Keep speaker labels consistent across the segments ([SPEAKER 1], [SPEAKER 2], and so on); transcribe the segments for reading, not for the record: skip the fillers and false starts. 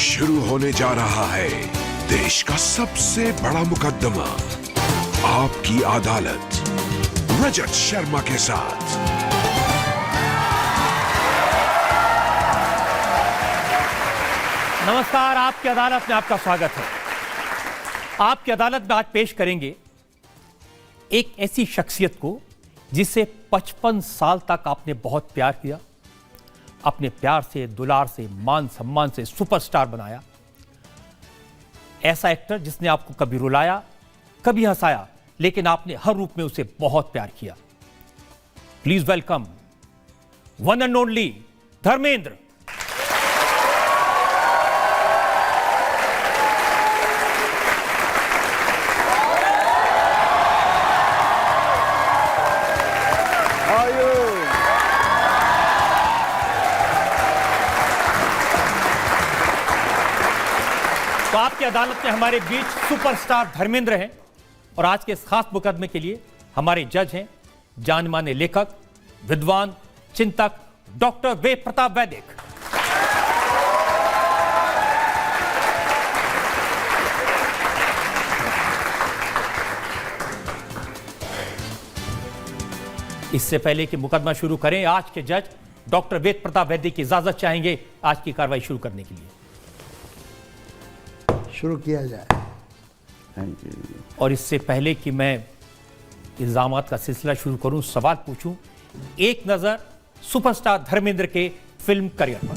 [SPEAKER 1] शुरू होने जा रहा है देश का सबसे बड़ा मुकदमा, आपकी अदालत, रजत शर्मा के साथ।
[SPEAKER 2] नमस्कार, आपकी अदालत में आपका स्वागत है। आपकी अदालत में आज पेश करेंगे एक ऐसी शख्सियत को जिसे 55 साल तक आपने बहुत प्यार किया, अपने प्यार से, दुलार से, मान सम्मान से सुपरस्टार बनाया। ऐसा एक्टर जिसने आपको कभी रुलाया, कभी हंसाया, लेकिन आपने हर रूप में उसे बहुत प्यार किया। Please welcome one and only Dharmendra. तो आपकी अदालत में हमारे बीच सुपरस्टार धर्मेंद्र हैं और आज के इस खास मुकदमे के लिए हमारे जज हैं जाने-माने लेखक, विद्वान, चिंतक डॉक्टर वेद प्रताप वैदिक। इससे पहले कि मुकदमा शुरू करें, आज के जज डॉक्टर वेद प्रताप वैदिक की इजाजत चाहेंगे आज की कार्रवाई शुरू करने के लिए।
[SPEAKER 3] शुरू किया जाए।
[SPEAKER 4] Thank you.
[SPEAKER 2] और इससे पहले कि मैं इल्जामात का सिलसिला शुरू करूं, सवाल पूछूं, एक नजर सुपरस्टार धर्मेंद्र के फिल्म करियर पर।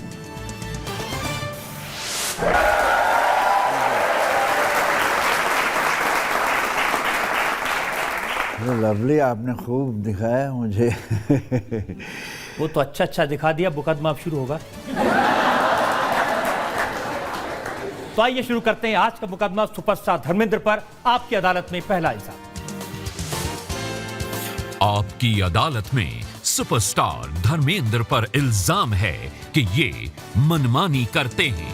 [SPEAKER 4] लवली, आपने खूब दिखाया मुझे।
[SPEAKER 2] वो तो अच्छा दिखा दिया, मुकदमा अब शुरू होगा। तो आइए शुरू करते हैं आज का मुकदमा सुपरस्टार धर्मेंद्र पर। आपकी अदालत में पहला इल्जाम।
[SPEAKER 5] आपकी अदालत में सुपरस्टार धर्मेंद्र पर इल्जाम है कि ये मनमानी करते हैं।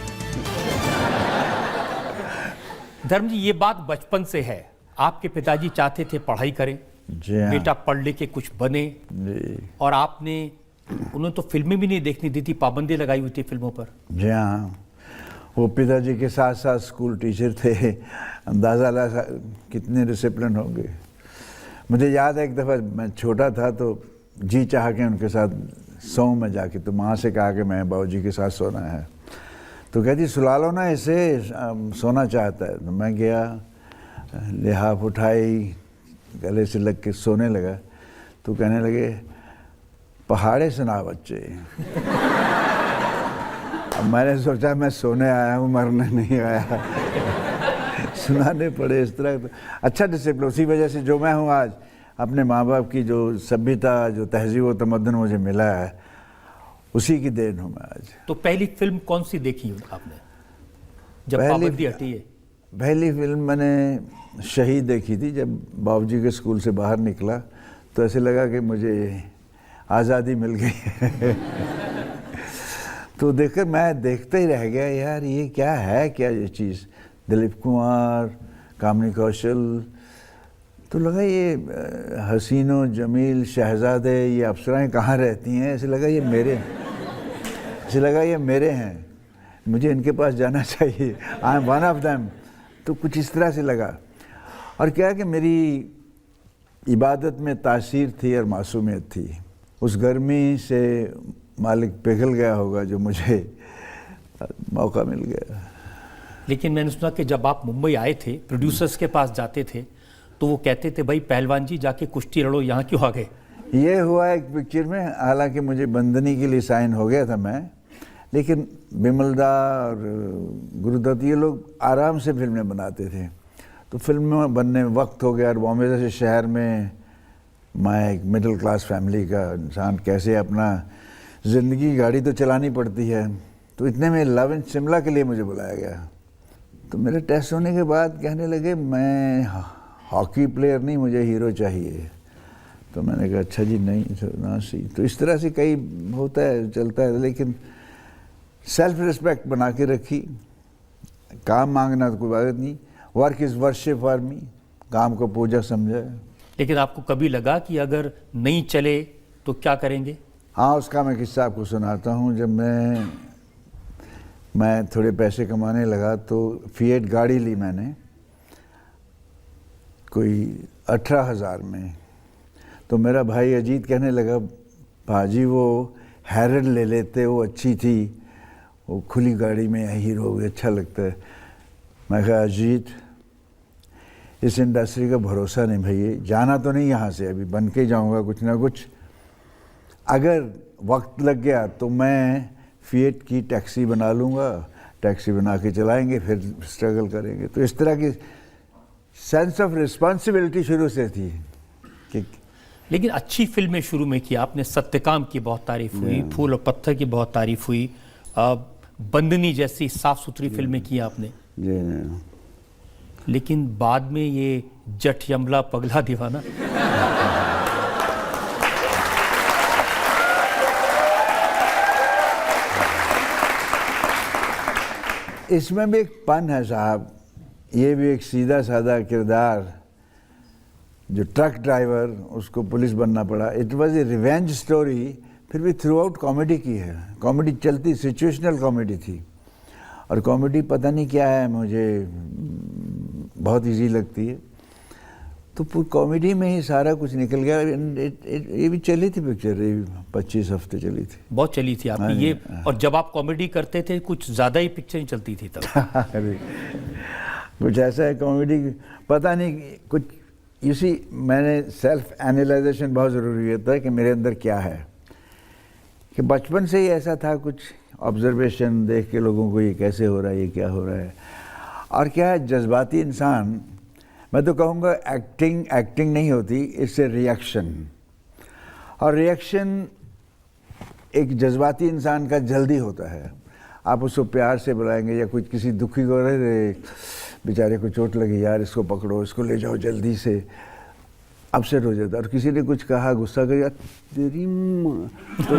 [SPEAKER 2] धर्म जी, ये बात बचपन से है। आपके पिताजी चाहते थे पढ़ाई करें, बेटा पढ़ लिख के कुछ बने, और आपने उन्होंने तो फिल्में भी नहीं देखने दी थी, पाबंदी लगाई हुई थी फिल्मों पर।
[SPEAKER 4] जी हाँ, वो पिताजी के साथ साथ स्कूल टीचर थे। अंदाज़ा लगा कितने डिसिप्लिन होंगे। मुझे याद है एक दफ़ा मैं छोटा था तो जी चाह के उनके साथ सोऊं मैं जाके, तो माँ से कहा कि मैं बाबूजी के साथ सोना है। तो कहती सुला लो ना इसे, सोना चाहता है। तो मैं गया, लिहाफ उठाई, गले से लग के सोने लगा। तो कहने लगे पहाड़े सुना बच्चे। अब मैंने सोचा मैं सोने आया हूँ, मरने नहीं आया। सुनाने पड़े इस तरह। अच्छा डिसिप्लिन, उसी वजह से जो मैं हूँ आज, अपने माँ बाप की जो सभ्यता, जो तहजीब व तमद्दुन मुझे मिला है, उसी की देन हूँ मैं आज।
[SPEAKER 2] तो पहली फिल्म कौन सी देखी आपने जब पाबंदी हटी है?
[SPEAKER 4] पहली फिल्म मैंने शहीद देखी थी। जब बाबूजी के स्कूल से बाहर निकला तो ऐसे लगा कि मुझे आज़ादी मिल गई। तो देखकर मैं देखते ही रह गया, यार ये क्या है, क्या ये चीज़। दिलीप कुमार, कामिनी कौशल, तो लगा ये हसीनो जमील शहजादे, ये अप्सराएं कहाँ रहती हैं। ऐसे लगा ये मेरे हैं, मुझे इनके पास जाना चाहिए, I am one of them. तो कुछ इस तरह से लगा। और क्या कि मेरी इबादत में तासीर थी और मासूमियत थी। उस गर्मी से मालिक पिघल गया होगा जो मुझे मौका मिल गया।
[SPEAKER 2] लेकिन मैंने सुना कि जब आप मुंबई आए थे, प्रोड्यूसर्स के पास जाते थे तो वो कहते थे भाई पहलवान जी जाके कुश्ती लड़ो, यहाँ क्यों आ गए?
[SPEAKER 4] ये हुआ एक पिक्चर में। हालांकि मुझे बंदनी के लिए साइन हो गया था मैं, लेकिन बिमलदा और गुरुदत्त ये लोग आराम से फिल्में बनाते थे। तो फिल्म बनने में वक्त हो गया। और बॉम्बे जैसे शहर में मैं एक मिडिल क्लास फैमिली का इंसान, कैसे अपना ज़िंदगी गाड़ी तो चलानी पड़ती है। तो इतने में लव इन शिमला के लिए मुझे बुलाया गया। तो मेरे टेस्ट होने के बाद कहने लगे मैं हॉकी प्लेयर नहीं, मुझे हीरो चाहिए। तो मैंने कहा अच्छा जी नहीं ना सही। तो इस तरह से कई होता है, चलता है। लेकिन सेल्फ रिस्पेक्ट बना के रखी। काम मांगना तो कोई बात नहीं, work is worship for me, काम को पूजा समझा।
[SPEAKER 2] लेकिन आपको कभी लगा कि अगर नहीं चले तो क्या करेंगे?
[SPEAKER 4] हाँ, उसका मैं किस्सा आपको सुनाता हूँ। जब मैं मैं थोड़े पैसे कमाने लगा तो फिएट गाड़ी ली मैंने कोई 18,000 में। तो मेरा भाई अजीत कहने लगा भाजी वो हैरन ले लेते, वो अच्छी थी, वो खुली गाड़ी में हीरो भी अच्छा लगता है। मैं कहा अजीत इस इंडस्ट्री का भरोसा नहीं भैया, जाना तो नहीं यहाँ से, अभी बन के जाऊँगा कुछ ना कुछ, अगर वक्त लग गया तो मैं फिएट की टैक्सी बना लूँगा, टैक्सी बना के चलाएंगे, फिर स्ट्रगल करेंगे। तो इस तरह की सेंस ऑफ रिस्पॉन्सिबिलिटी शुरू से थी कि
[SPEAKER 2] लेकिन अच्छी फिल्में शुरू में की आपने। सत्यकाम की बहुत तारीफ हुई, फूल और पत्थर की बहुत तारीफ हुई, बंदनी जैसी साफ सुथरी फिल्में की आपने। लेकिन बाद में ये जट यमला पगला दीवाना,
[SPEAKER 4] इसमें भी एक पन है साहब, ये भी एक सीधा साधा किरदार, जो ट्रक ड्राइवर, उसको पुलिस बनना पड़ा। It was a revenge story, फिर भी थ्रू आउट कॉमेडी की है, कॉमेडी चलती, सिचुएशनल कॉमेडी थी। और कॉमेडी पता नहीं क्या है, मुझे बहुत इजी लगती है, तो कॉमेडी में ही सारा कुछ निकल गया। ये भी चली थी पिक्चर, ये 25 हफ्ते चली थी,
[SPEAKER 2] बहुत चली थी आपकी ये। और जब आप कॉमेडी करते थे कुछ ज़्यादा ही पिक्चर चलती थी तब।
[SPEAKER 4] अरे कुछ ऐसा है कॉमेडी, पता नहीं कुछ इसी, मैंने सेल्फ एनालाइजेशन बहुत ज़रूरी होता है कि मेरे अंदर क्या है, कि बचपन से ही ऐसा था, कुछ ऑब्जर्वेशन देख के लोगों को ये कैसे हो रहा है, ये क्या हो रहा है। और क्या है, जज्बाती इंसान, मैं तो कहूँगा एक्टिंग नहीं होती, इससे रिएक्शन, और रिएक्शन एक जज्बाती इंसान का जल्दी होता है। आप उसको प्यार से बुलाएंगे या कुछ किसी दुखी को, अरे बेचारे को चोट लगी यार, इसको पकड़ो, इसको ले जाओ जल्दी से, अपसेट हो जाता है। और किसी ने कुछ कहा, गुस्सा कर यार तेरी तो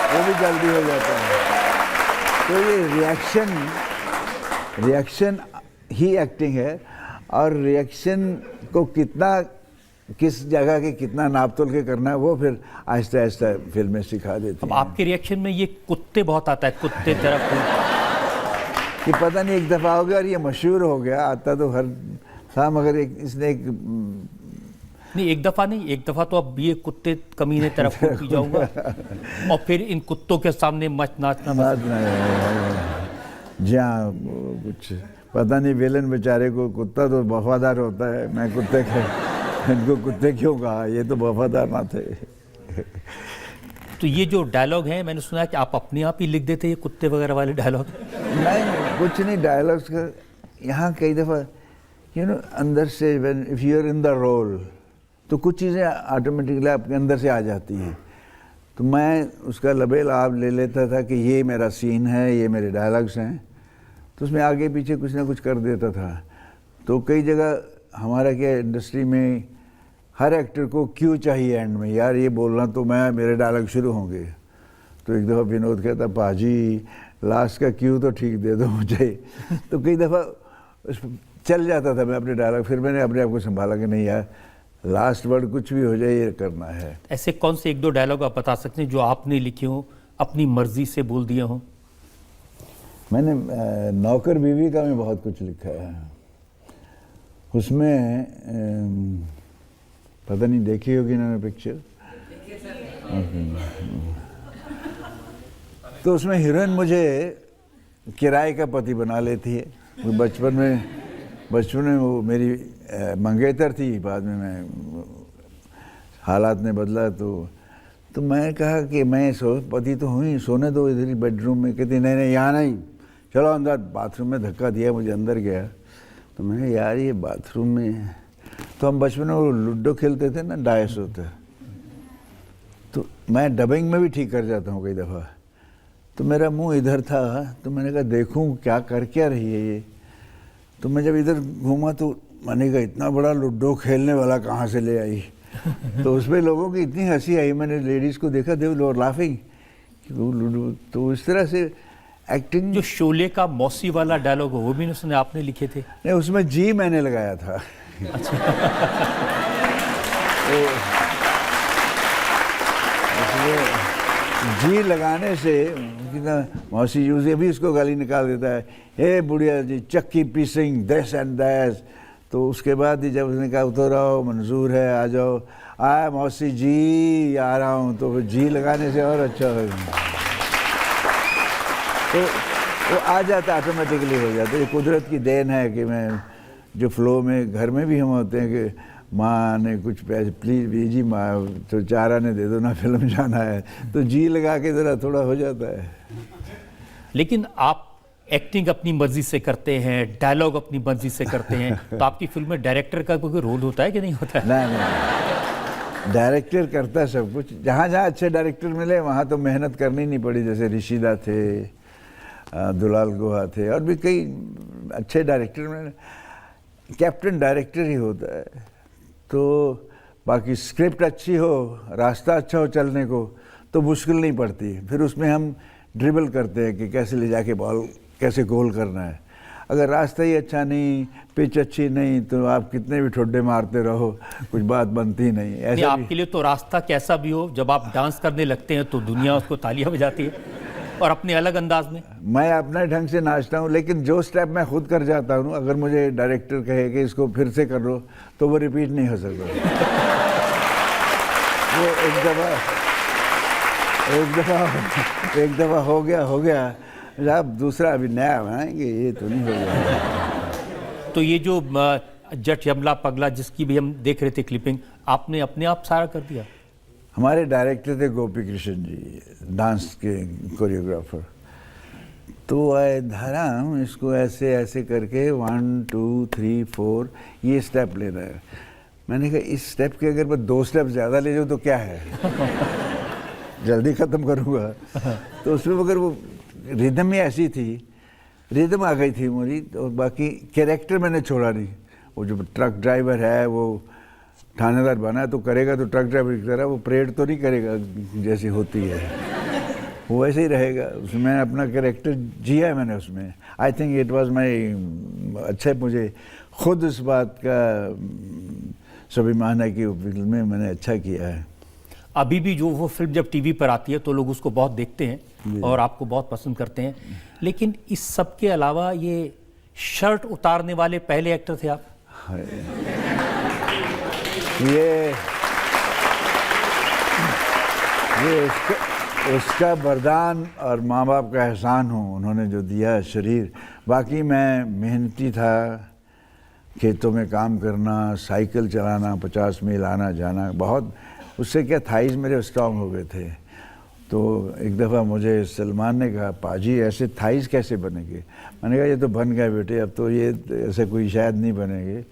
[SPEAKER 4] वो भी जल्दी हो जाता है। तो ये रिएक्शन ही एक्टिंग है, और रिएक्शन को किस जगह के कितना नाप तोल के करना है, वो फिर आहिस्ता आहिस्ता फिल्में सिखा देती हैं।
[SPEAKER 2] अब आपके रिएक्शन में ये कुत्ते बहुत आता है, कुत्ते तरफ
[SPEAKER 4] कि पता नहीं एक दफ़ा हो गया और ये मशहूर हो गया, आता तो हर था, मगर इसने
[SPEAKER 2] नहीं, एक दफ़ा नहीं, एक दफ़ा तो अब ये कुत्ते कमीने तरफ को पी जाऊंगा और फिर इन कुत्तों के सामने नाचना
[SPEAKER 4] जहाँ कुछ पता नहीं, विलन बेचारे को, कुत्ता तो वफादार होता है, मैं कुत्ते के इनको कुत्ते क्यों कहा, ये तो वफादार ना थे।
[SPEAKER 2] तो ये जो डायलॉग है, मैंने सुना है कि आप अपने आप ही लिख देते ये कुत्ते वगैरह वाले डायलॉग।
[SPEAKER 4] नहीं, कुछ नहीं, डायलॉग्स का यहाँ कई दफ़ा अंदर से, if you are in the role, तो कुछ चीज़ें ऑटोमेटिकली आपके अंदर से आ जाती हैं। तो मैं उसका लबेल आप ले लेता था कि ये मेरा सीन है, ये मेरे डायलॉग्स हैं, तो उसमें आगे पीछे कुछ ना कुछ कर देता था। तो कई जगह हमारा क्या, इंडस्ट्री में हर एक्टर को क्यों चाहिए एंड में, यार ये बोलना तो मैं, मेरे डायलॉग शुरू होंगे। तो एक दफ़ा विनोद कहता, पाजी लास्ट का क्यों तो ठीक दे दो मुझे। तो कई दफ़ा चल जाता था मैं अपने डायलॉग, फिर मैंने अपने आप को संभाला कि नहीं यार, लास्ट वर्ड कुछ भी हो जाए, ये करना है।
[SPEAKER 2] ऐसे कौन से एक दो डायलॉग आप बता सकते हैं जो आपने लिखे हो, अपनी मर्जी से बोल दिए हों?
[SPEAKER 4] मैंने नौकर बीवी का मैं बहुत कुछ लिखा है, उसमें पता नहीं देखी होगी ना पिक्चर, तो उसमें हीरोइन मुझे किराए का पति बना लेती है। वो बचपन में वो मेरी मंगेतर थी, बाद में मैं हालात ने बदला, तो मैं कहा कि मैं पति तो हूँ ही, सोने दो इधर ही बेडरूम में। कहती नहीं यहाँ नहीं, चलो अंदर। बाथरूम में धक्का दिया, मुझे अंदर गया, तो मैंने यार ये बाथरूम में, तो हम बचपन में वो लूडो खेलते थे ना, डायस होता है, तो मैं डबिंग में भी ठीक कर जाता हूँ कई दफ़ा। तो मेरा मुंह इधर था, तो मैंने कहा देखूँ क्या कर क्या रही है ये। तो मैं जब इधर घूमा तो मैंने कहा इतना बड़ा लूडो खेलने वाला कहाँ से ले आई। तो उसमें लोगों की इतनी हंसी आई, मैंने लेडीज़ को देखा, दे वर लाफिंग कि वो लूडो। तो इस तरह से एक्टिंग।
[SPEAKER 2] जो शोले का मौसी वाला डायलॉग हो, वो भी सुने आपने लिखे थे?
[SPEAKER 4] नहीं, उसमें जी मैंने लगाया था।
[SPEAKER 2] अच्छा।
[SPEAKER 4] जी लगाने से कितना मौसी यूज अभी उसको गाली निकाल देता है, हे बुढ़िया जी चक्की पीसिंग दिस एंड दैट। तो उसके बाद ही जब उसने कहा उतर आओ मंजूर है आ जाओ, आया मौसी जी आ रहा हूँ, तो फिर जी लगाने से और अच्छा हो तो वो आ जाता ऑटोमेटिकली हो जाता है। ये कुदरत की देन है कि मैं जो फ्लो में घर में भी हम होते हैं कि माँ ने कुछ पैसे प्लीज़ भेजी माँ तो 4 आने दे दो ना, फिल्म जाना है, तो जी लगा के ज़रा थोड़ा हो जाता है।
[SPEAKER 2] लेकिन आप एक्टिंग अपनी मर्जी से करते हैं, डायलॉग अपनी मर्जी से करते हैं, तो आपकी फिल्म में डायरेक्टर का कोई रोल होता है कि नहीं होता है?
[SPEAKER 4] नहीं, डायरेक्टर करता है सब कुछ। जहाँ जहाँ अच्छे डायरेक्टर मिले वहाँ तो मेहनत करनी नहीं पड़ी, जैसे ऋषिदा थे, दुलाल गुहा थे, और भी कई अच्छे डायरेक्टर मिले। कैप्टन डायरेक्टर ही होता है, तो बाकी स्क्रिप्ट अच्छी हो, रास्ता अच्छा हो चलने को, तो मुश्किल नहीं पड़ती। फिर उसमें हम ड्रिबल करते हैं कि कैसे ले जाके बॉल कैसे गोल करना है। अगर रास्ता ही अच्छा नहीं, पिच अच्छी नहीं, तो आप कितने भी ठुड्डे मारते रहो, कुछ बात बनती नहीं। ऐसे
[SPEAKER 2] आपके लिए तो रास्ता कैसा भी हो, जब आप डांस करने लगते हैं तो दुनिया उसको तालियां बजाती है, और अपने अलग अंदाज में। मैं
[SPEAKER 4] अपने ढंग से नाचता हूँ, लेकिन जो स्टेप मैं खुद कर जाता हूँ, अगर मुझे डायरेक्टर कहे कि इसको फिर से कर लो, तो वो रिपीट नहीं हो सकता। वो एक दफ़ा हो गया, आप दूसरा अभी नया बनाएंगे, ये तो नहीं हो गया।
[SPEAKER 2] तो ये जो जट यमला पगला जिसकी भी हम देख रहे थे क्लिपिंग, आपने अपने आप सारा कर दिया?
[SPEAKER 4] हमारे डायरेक्टर थे गोपी कृष्ण जी, डांस के कोरियोग्राफर। तो आए धारा इसको ऐसे ऐसे करके 1 2 3 4 ये स्टेप लेना है। मैंने कहा इस स्टेप के अगर मैं 2 स्टेप ज़्यादा ले जाऊँ तो क्या है, जल्दी ख़त्म करूँगा। तो उसमें मगर वो रिदम ही ऐसी थी, रिदम आ गई थी मेरी, और बाकी कैरेक्टर मैंने छोड़ा नहीं। वो जो ट्रक ड्राइवर है वो थानेदार बना है तो करेगा तो ट्रक ड्राइवर की तरह, वो परेड तो नहीं करेगा जैसी होती है, वो वैसे ही रहेगा। उसमें अपना कैरेक्टर जिया है मैंने उसमें। I think it was my अच्छा, मुझे खुद इस बात का स्वाभिमान है कि फिल्म में मैंने अच्छा किया है।
[SPEAKER 2] अभी भी जो वो फिल्म जब टीवी पर आती है तो लोग उसको बहुत देखते हैं और आपको बहुत पसंद करते हैं, लेकिन इस सब के अलावा ये शर्ट उतारने वाले पहले एक्टर थे आप।
[SPEAKER 4] ये उसका वरदान और माँ बाप का एहसान हो, उन्होंने जो दिया शरीर। बाकी मैं मेहनती था, खेतों में काम करना, साइकिल चलाना, 50 मील आना जाना, बहुत उससे क्या थाइज मेरे स्ट्रॉन्ग हो गए थे। तो एक दफ़ा मुझे सलमान ने कहा पाजी ऐसे थाइज कैसे बनेंगे। मैंने कहा ये तो बन गए बेटे, अब तो ये ऐसे कोई शायद नहीं बनेंगे।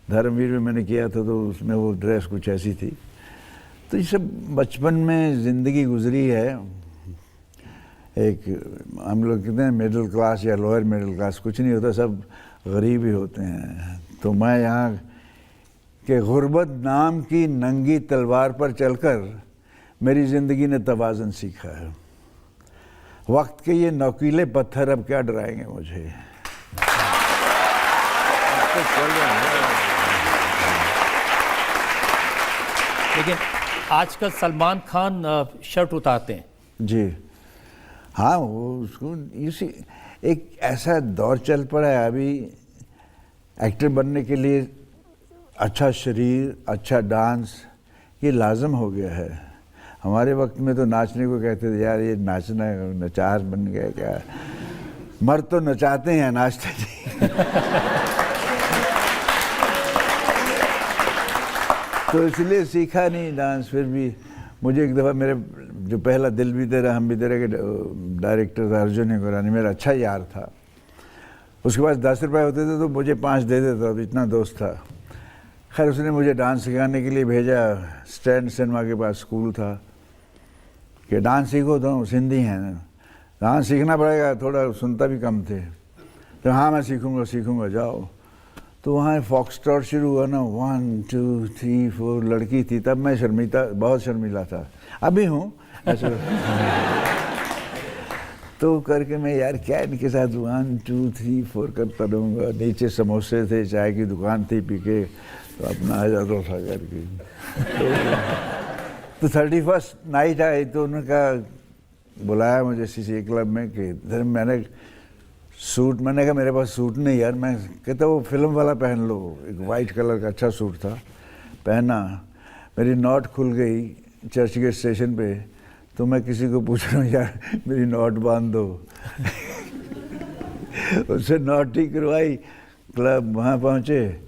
[SPEAKER 4] धर्मवीर में मैंने किया था तो उसमें वो ड्रेस कुछ ऐसी थी। तो ये सब बचपन में ज़िंदगी गुजरी है। एक हम लोग कहते हैं मिडिल क्लास या लोअर मिडिल क्लास, कुछ नहीं होता, सब गरीब ही होते हैं। तो मैं यहाँ के गुर्बत नाम की नंगी तलवार पर चलकर मेरी ज़िंदगी ने तवाज़ुन सीखा है। वक्त के ये नौकीले पत्थर अब क्या डराएंगे मुझे।
[SPEAKER 2] लेकिन आजकल सलमान खान शर्ट उतारते हैं।
[SPEAKER 4] जी हाँ, वो उसको इसी एक ऐसा दौर चल पड़ा है अभी, एक्टर बनने के लिए अच्छा शरीर, अच्छा डांस ये लाजम हो गया है। हमारे वक्त में तो नाचने को कहते थे यार ये नाचना नचार बन गया क्या, मर्द तो नचाते हैं नाचते नहीं। तो इसलिए सीखा नहीं डांस। फिर भी मुझे एक दफ़ा मेरे जो पहला दिल भी तेरा हम भी तेरा के डायरेक्टर था अर्जुन हिंगोरानी, मेरा अच्छा यार था। उसके पास 10 रुपये होते थे तो मुझे 5 दे देता, तो इतना दोस्त था। खैर उसने मुझे डांस सिखाने के लिए भेजा, स्टैंड सिनेमा के पास स्कूल था कि डांस सीखो, तो सिंधी हैं ना, डांस सीखना पड़ेगा, थोड़ा सुनता भी कम थे। तो हाँ मैं सीखूँगा जाओ। तो वहाँ फॉक्सट्रॉट शुरू हुआ ना, 1 2 3 4 लड़की थी, तब मैं बहुत शर्मीला था, अभी हूँ ऐसा। तो करके मैं यार क्या इनके साथ 1 2 3 4 करता रहूँगा। नीचे समोसे थे, चाय की दुकान थी, पी के तो अपना आ जाता था करके। तो 31st नाइट आई तो उन्होंने कहा बुलाया मुझे सीसी क्लब में कि इधर मैंने कहा मेरे पास सूट नहीं यार, मैं कहता वो फिल्म वाला पहन लो, एक वाइट कलर का अच्छा सूट था, पहना, मेरी नॉट खुल गई चर्च गेट स्टेशन पे, तो मैं किसी को पूछ रहा हूँ यार मेरी नॉट बांध दो उससे नॉट ठीक करवाई, क्लब वहाँ पहुँचे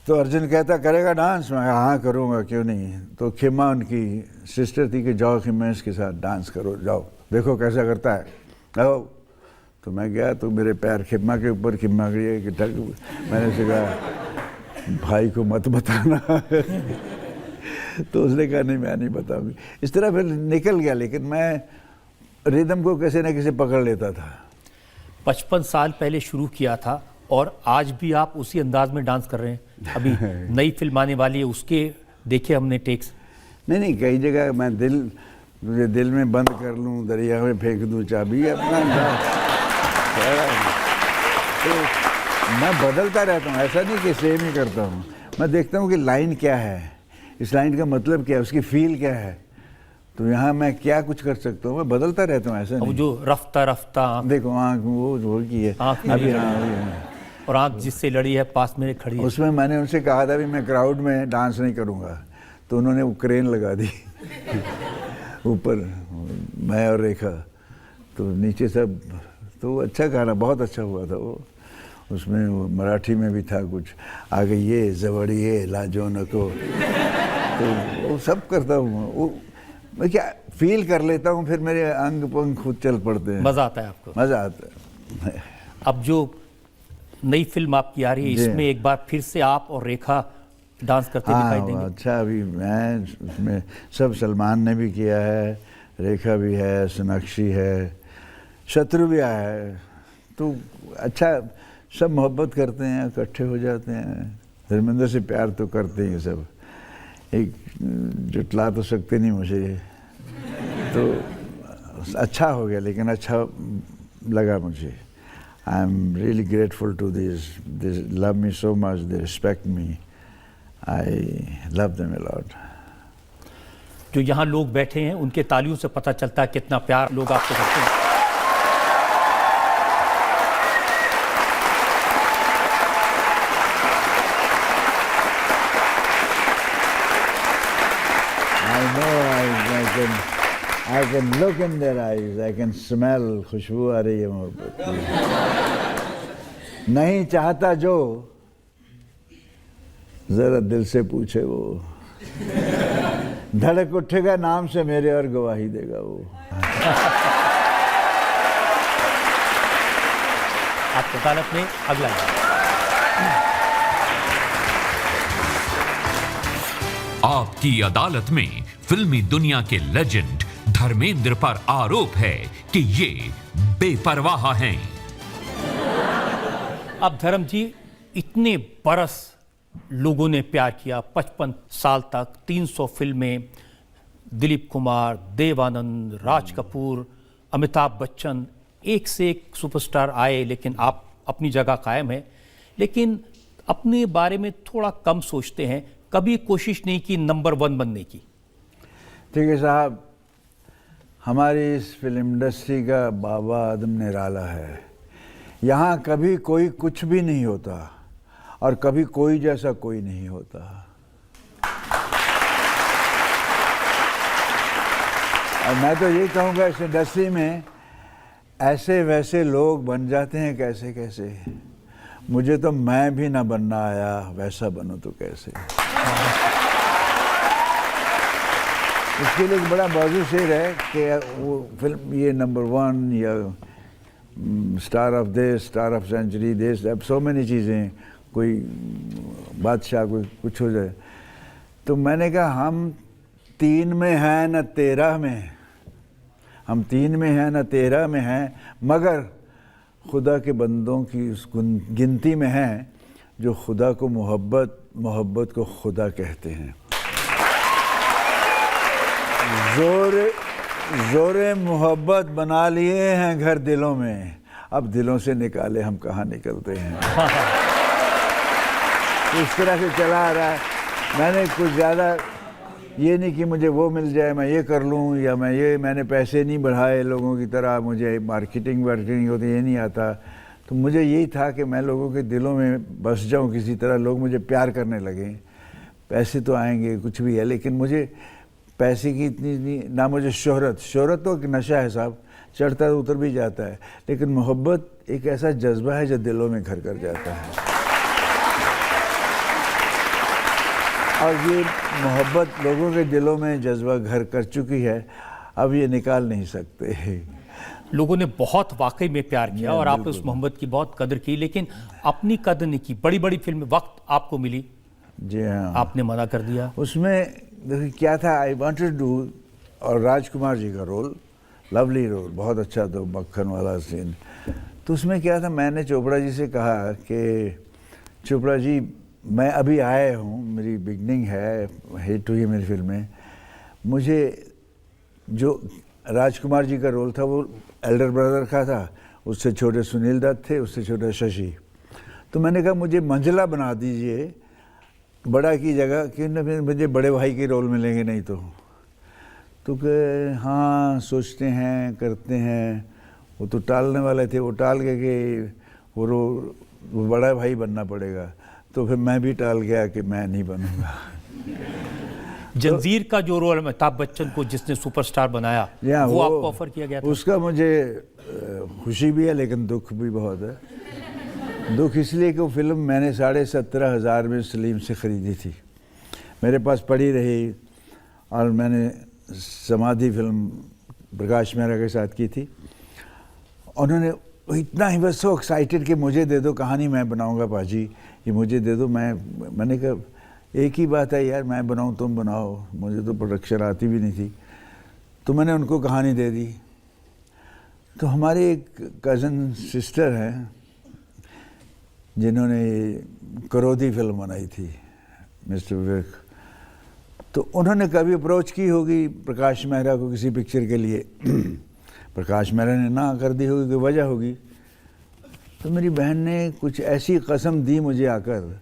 [SPEAKER 4] तो अर्जुन कहता करेगा डांस, मैं हाँ करूँगा क्यों नहीं। तो खिमा उनकी सिस्टर थी कि जाओ खिमा इसके साथ डांस करो, जाओ देखो कैसा करता है, आओ। तो मैं गया तो मेरे पैर खिमा के ऊपर, खिमा गई कि ठग, मैंने उसे कहा भाई को मत बताना तो उसने कहा नहीं मैं नहीं बताऊंगी। इस तरह फिर निकल गया, लेकिन मैं रिदम को कैसे न कैसे पकड़ लेता था।
[SPEAKER 2] 55 साल पहले शुरू किया था और आज भी आप उसी अंदाज में डांस कर रहे हैं। अभी नई फिल्म आने वाली है, उसके देखे हमने टेक्स।
[SPEAKER 4] नहीं कई जगह मैं तुझे दिल में बंद कर लूँ, दरिया में फेंक दूँ चाबी, अपना तो मैं बदलता रहता हूँ, ऐसा नहीं कि सेम ही करता हूँ। मैं देखता हूँ कि लाइन क्या है, इस लाइन का मतलब क्या है, उसकी फील क्या है, तो यहाँ मैं क्या कुछ कर सकता हूँ, मैं बदलता रहता हूँ। ऐसा नहीं
[SPEAKER 2] जो रफ्ता रफ्ता
[SPEAKER 4] देखो आँख वो की है अभी, हाँ
[SPEAKER 2] और आँख जिससे लड़ी है पास में खड़ी है।
[SPEAKER 4] उसमें मैंने उनसे कहा था भी मैं क्राउड में डांस नहीं करूँगा, तो उन्होंने वो क्रेन लगा दी ऊपर, मैं और रेखा, तो नीचे सब, तो अच्छा गाना बहुत अच्छा हुआ था वो। उसमें वो मराठी में भी था कुछ, आगे ये जबड़िए लाजो नको, तो वो सब करता हूँ, वो मैं क्या फील कर लेता हूँ, फिर मेरे अंग पंग खुद चल पड़ते हैं।
[SPEAKER 2] मज़ा आता है आपको?
[SPEAKER 4] मज़ा आता है।
[SPEAKER 2] अब जो नई फिल्म आपकी आ रही है, इसमें एक बार फिर से आप और रेखा डांस करते दिखाई देंगे?
[SPEAKER 4] अच्छा, अभी मैं उसमें सब, सलमान ने भी किया है, रेखा भी है, सोनाक्षी है, शत्रु भी आया है, तो अच्छा सब मोहब्बत करते हैं, इकट्ठे हो जाते हैं। धर्मेंद्र से प्यार तो करते हैं सब, एक जुटला तो सकते नहीं मुझे, तो अच्छा हो गया, लेकिन अच्छा लगा मुझे। I am really grateful to this, they love me so much, they respect me, I love them a lot.
[SPEAKER 2] जो यहाँ लोग बैठे हैं उनके तालियों से पता चलता है कितना प्यार लोग आपको करते हैं।
[SPEAKER 4] I can look in their eyes, I can smell, खुशबू आ रही है मोहब्बत की। नहीं चाहता जो जरा दिल से पूछे वो, धड़क उठेगा नाम से मेरे और गवाही देगा वो।
[SPEAKER 2] आपकी अदालत में अगला
[SPEAKER 5] आपकी अदालत में फिल्मी दुनिया के लेजेंड धर्मेंद्र पर आरोप है कि ये बेपरवाह हैं।
[SPEAKER 2] अब धर्म जी, इतने बरस लोगों ने प्यार किया, 55 साल तक 300 फिल्में, दिलीप कुमार, देव आनंद, राज कपूर, अमिताभ बच्चन, एक से एक सुपरस्टार आए, लेकिन आप अपनी जगह कायम है। लेकिन अपने बारे में थोड़ा कम सोचते हैं, कभी कोशिश नहीं की नंबर 1 बनने की?
[SPEAKER 4] ठीक है साहब, हमारी इस फिल्म इंडस्ट्री का बाबा आदम निराला है। यहाँ कभी कोई कुछ भी नहीं होता और कभी कोई जैसा कोई नहीं होता। और मैं तो ये कहूँगा, इस इंडस्ट्री में ऐसे वैसे लोग बन जाते हैं कैसे कैसे। मुझे तो मैं भी ना बनना आया, वैसा बनो तो कैसे। इसके लिए एक बड़ा बाजू शेर है कि वो फिल्म ये नंबर 1 या स्टार ऑफ देश, स्टार ऑफ सेंचुरी देश, अब सो मैनी चीज़ें, कोई बादशाह, कोई कुछ हो जाए। तो मैंने कहा हम 3 में हैं न 13 में, हम 3 में हैं न 13 में हैं, मगर खुदा के बंदों की उस गिनती में हैं जो खुदा को मोहब्बत को खुदा कहते हैं। जोरे मोहब्बत बना लिए हैं घर दिलों में, अब दिलों से निकाले हम कहाँ निकलते हैं। इस तरह से चला आ रहा है। मैंने कुछ ज़्यादा ये नहीं कि मुझे वो मिल जाए, मैं ये कर लूँ, या मैंने पैसे नहीं बढ़ाए लोगों की तरह, मुझे मार्केटिंग होती ये नहीं आता। तो मुझे यही था कि मैं लोगों के दिलों में बस जाऊँ किसी तरह, लोग मुझे प्यार करने लगें। पैसे तो आएंगे, कुछ भी है, लेकिन मुझे पैसे की इतनी ना, मुझे शोहरत तो एक नशा है साहब, चढ़ता है उतर भी जाता है, लेकिन मोहब्बत एक ऐसा जज्बा है जो दिलों में घर कर जाता है। और ये मोहब्बत लोगों के दिलों में जज्बा घर कर चुकी है, अब ये निकाल नहीं सकते।
[SPEAKER 2] लोगों ने बहुत वाकई में प्यार किया और आपने उस मोहब्बत की बहुत कदर की, लेकिन अपनी कदर नहीं की। बड़ी बड़ी फिल्म वक्त आपको मिली,
[SPEAKER 4] जी हाँ,
[SPEAKER 2] आपने मना कर दिया।
[SPEAKER 4] उसमें देखिए क्या था, आई वांटेड टू डू, और राजकुमार जी का रोल, लवली रोल, बहुत अच्छा, तो मक्खन वाला सीन। तो उसमें क्या था, मैंने चोपड़ा जी से कहा कि चोपड़ा जी मैं अभी आया हूँ, मेरी बिगनिंग है, हिट हुई है मेरी फिल्म में, मुझे जो राजकुमार जी का रोल था वो एल्डर ब्रदर का था, उससे छोटे सुनील दत्त थे, उससे छोटे शशि। तो मैंने कहा मुझे मंझला बना दीजिए बड़ा की जगह, क्यों ना फिर मुझे बड़े भाई के रोल मिलेंगे नहीं तो कि हाँ सोचते हैं करते हैं। वो तो टालने वाले थे, वो टाल गए कि वो बड़ा भाई बनना पड़ेगा, तो फिर मैं भी टाल गया कि मैं नहीं बनूंगा।
[SPEAKER 2] जंजीर का जो रोल अमिताभ बच्चन को जिसने सुपरस्टार बनाया, वो आपको ऑफर किया गया था? उसका
[SPEAKER 4] मुझे खुशी भी है लेकिन दुख भी बहुत है। दुख इसलिए कि वो फिल्म मैंने 17,500 में सलीम से ख़रीदी थी, मेरे पास पड़ी रही, और मैंने समाधि फिल्म प्रकाश मेहरा के साथ की थी। उन्होंने इतना ही बस सो एक्साइटेड कि मुझे दे दो, कहानी मैं बनाऊंगा पाजी, ये मुझे दे दो। मैंने कहा एक ही बात है यार, मैं बनाऊं तुम बनाओ, मुझे तो प्रोडक्शन आती भी नहीं थी। तो मैंने उनको कहानी दे दी। तो हमारी एक कज़न सिस्टर हैं जिन्होंने करोदी फिल्म बनाई थी, मिस्टर विवेक, तो उन्होंने कभी अप्रोच की होगी प्रकाश मेहरा को किसी पिक्चर के लिए। प्रकाश मेहरा ने ना कर दी होगी, कोई वजह होगी। तो मेरी बहन ने कुछ ऐसी कसम दी मुझे आकर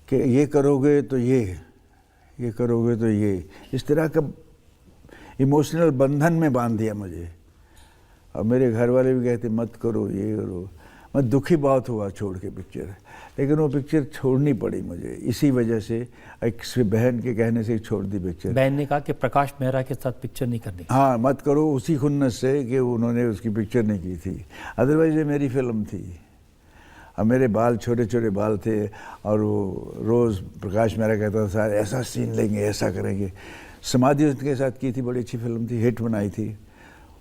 [SPEAKER 4] कि ये करोगे तो ये करोगे तो ये, इस तरह का इमोशनल बंधन में बांध दिया मुझे। और मेरे घर वाले भी कहते मत करो, ये करो। मैं दुखी बहुत हुआ छोड़ के पिक्चर, लेकिन वो पिक्चर छोड़नी पड़ी मुझे इसी वजह से, एक बहन के कहने से छोड़ दी पिक्चर।
[SPEAKER 2] बहन ने कहा कि प्रकाश मेहरा के साथ पिक्चर नहीं करनी।
[SPEAKER 4] हाँ मत करो, उसी खुन्नस से कि उन्होंने उसकी पिक्चर नहीं की थी, अदरवाइज ये मेरी फिल्म थी। अब मेरे बाल छोटे छोटे बाल थे, और वो रोज़ प्रकाश मेहरा कहता था ऐसा सीन लेंगे, ऐसा करेंगे। समाधि उसके साथ की थी, बड़ी अच्छी फिल्म थी, हिट बनाई थी।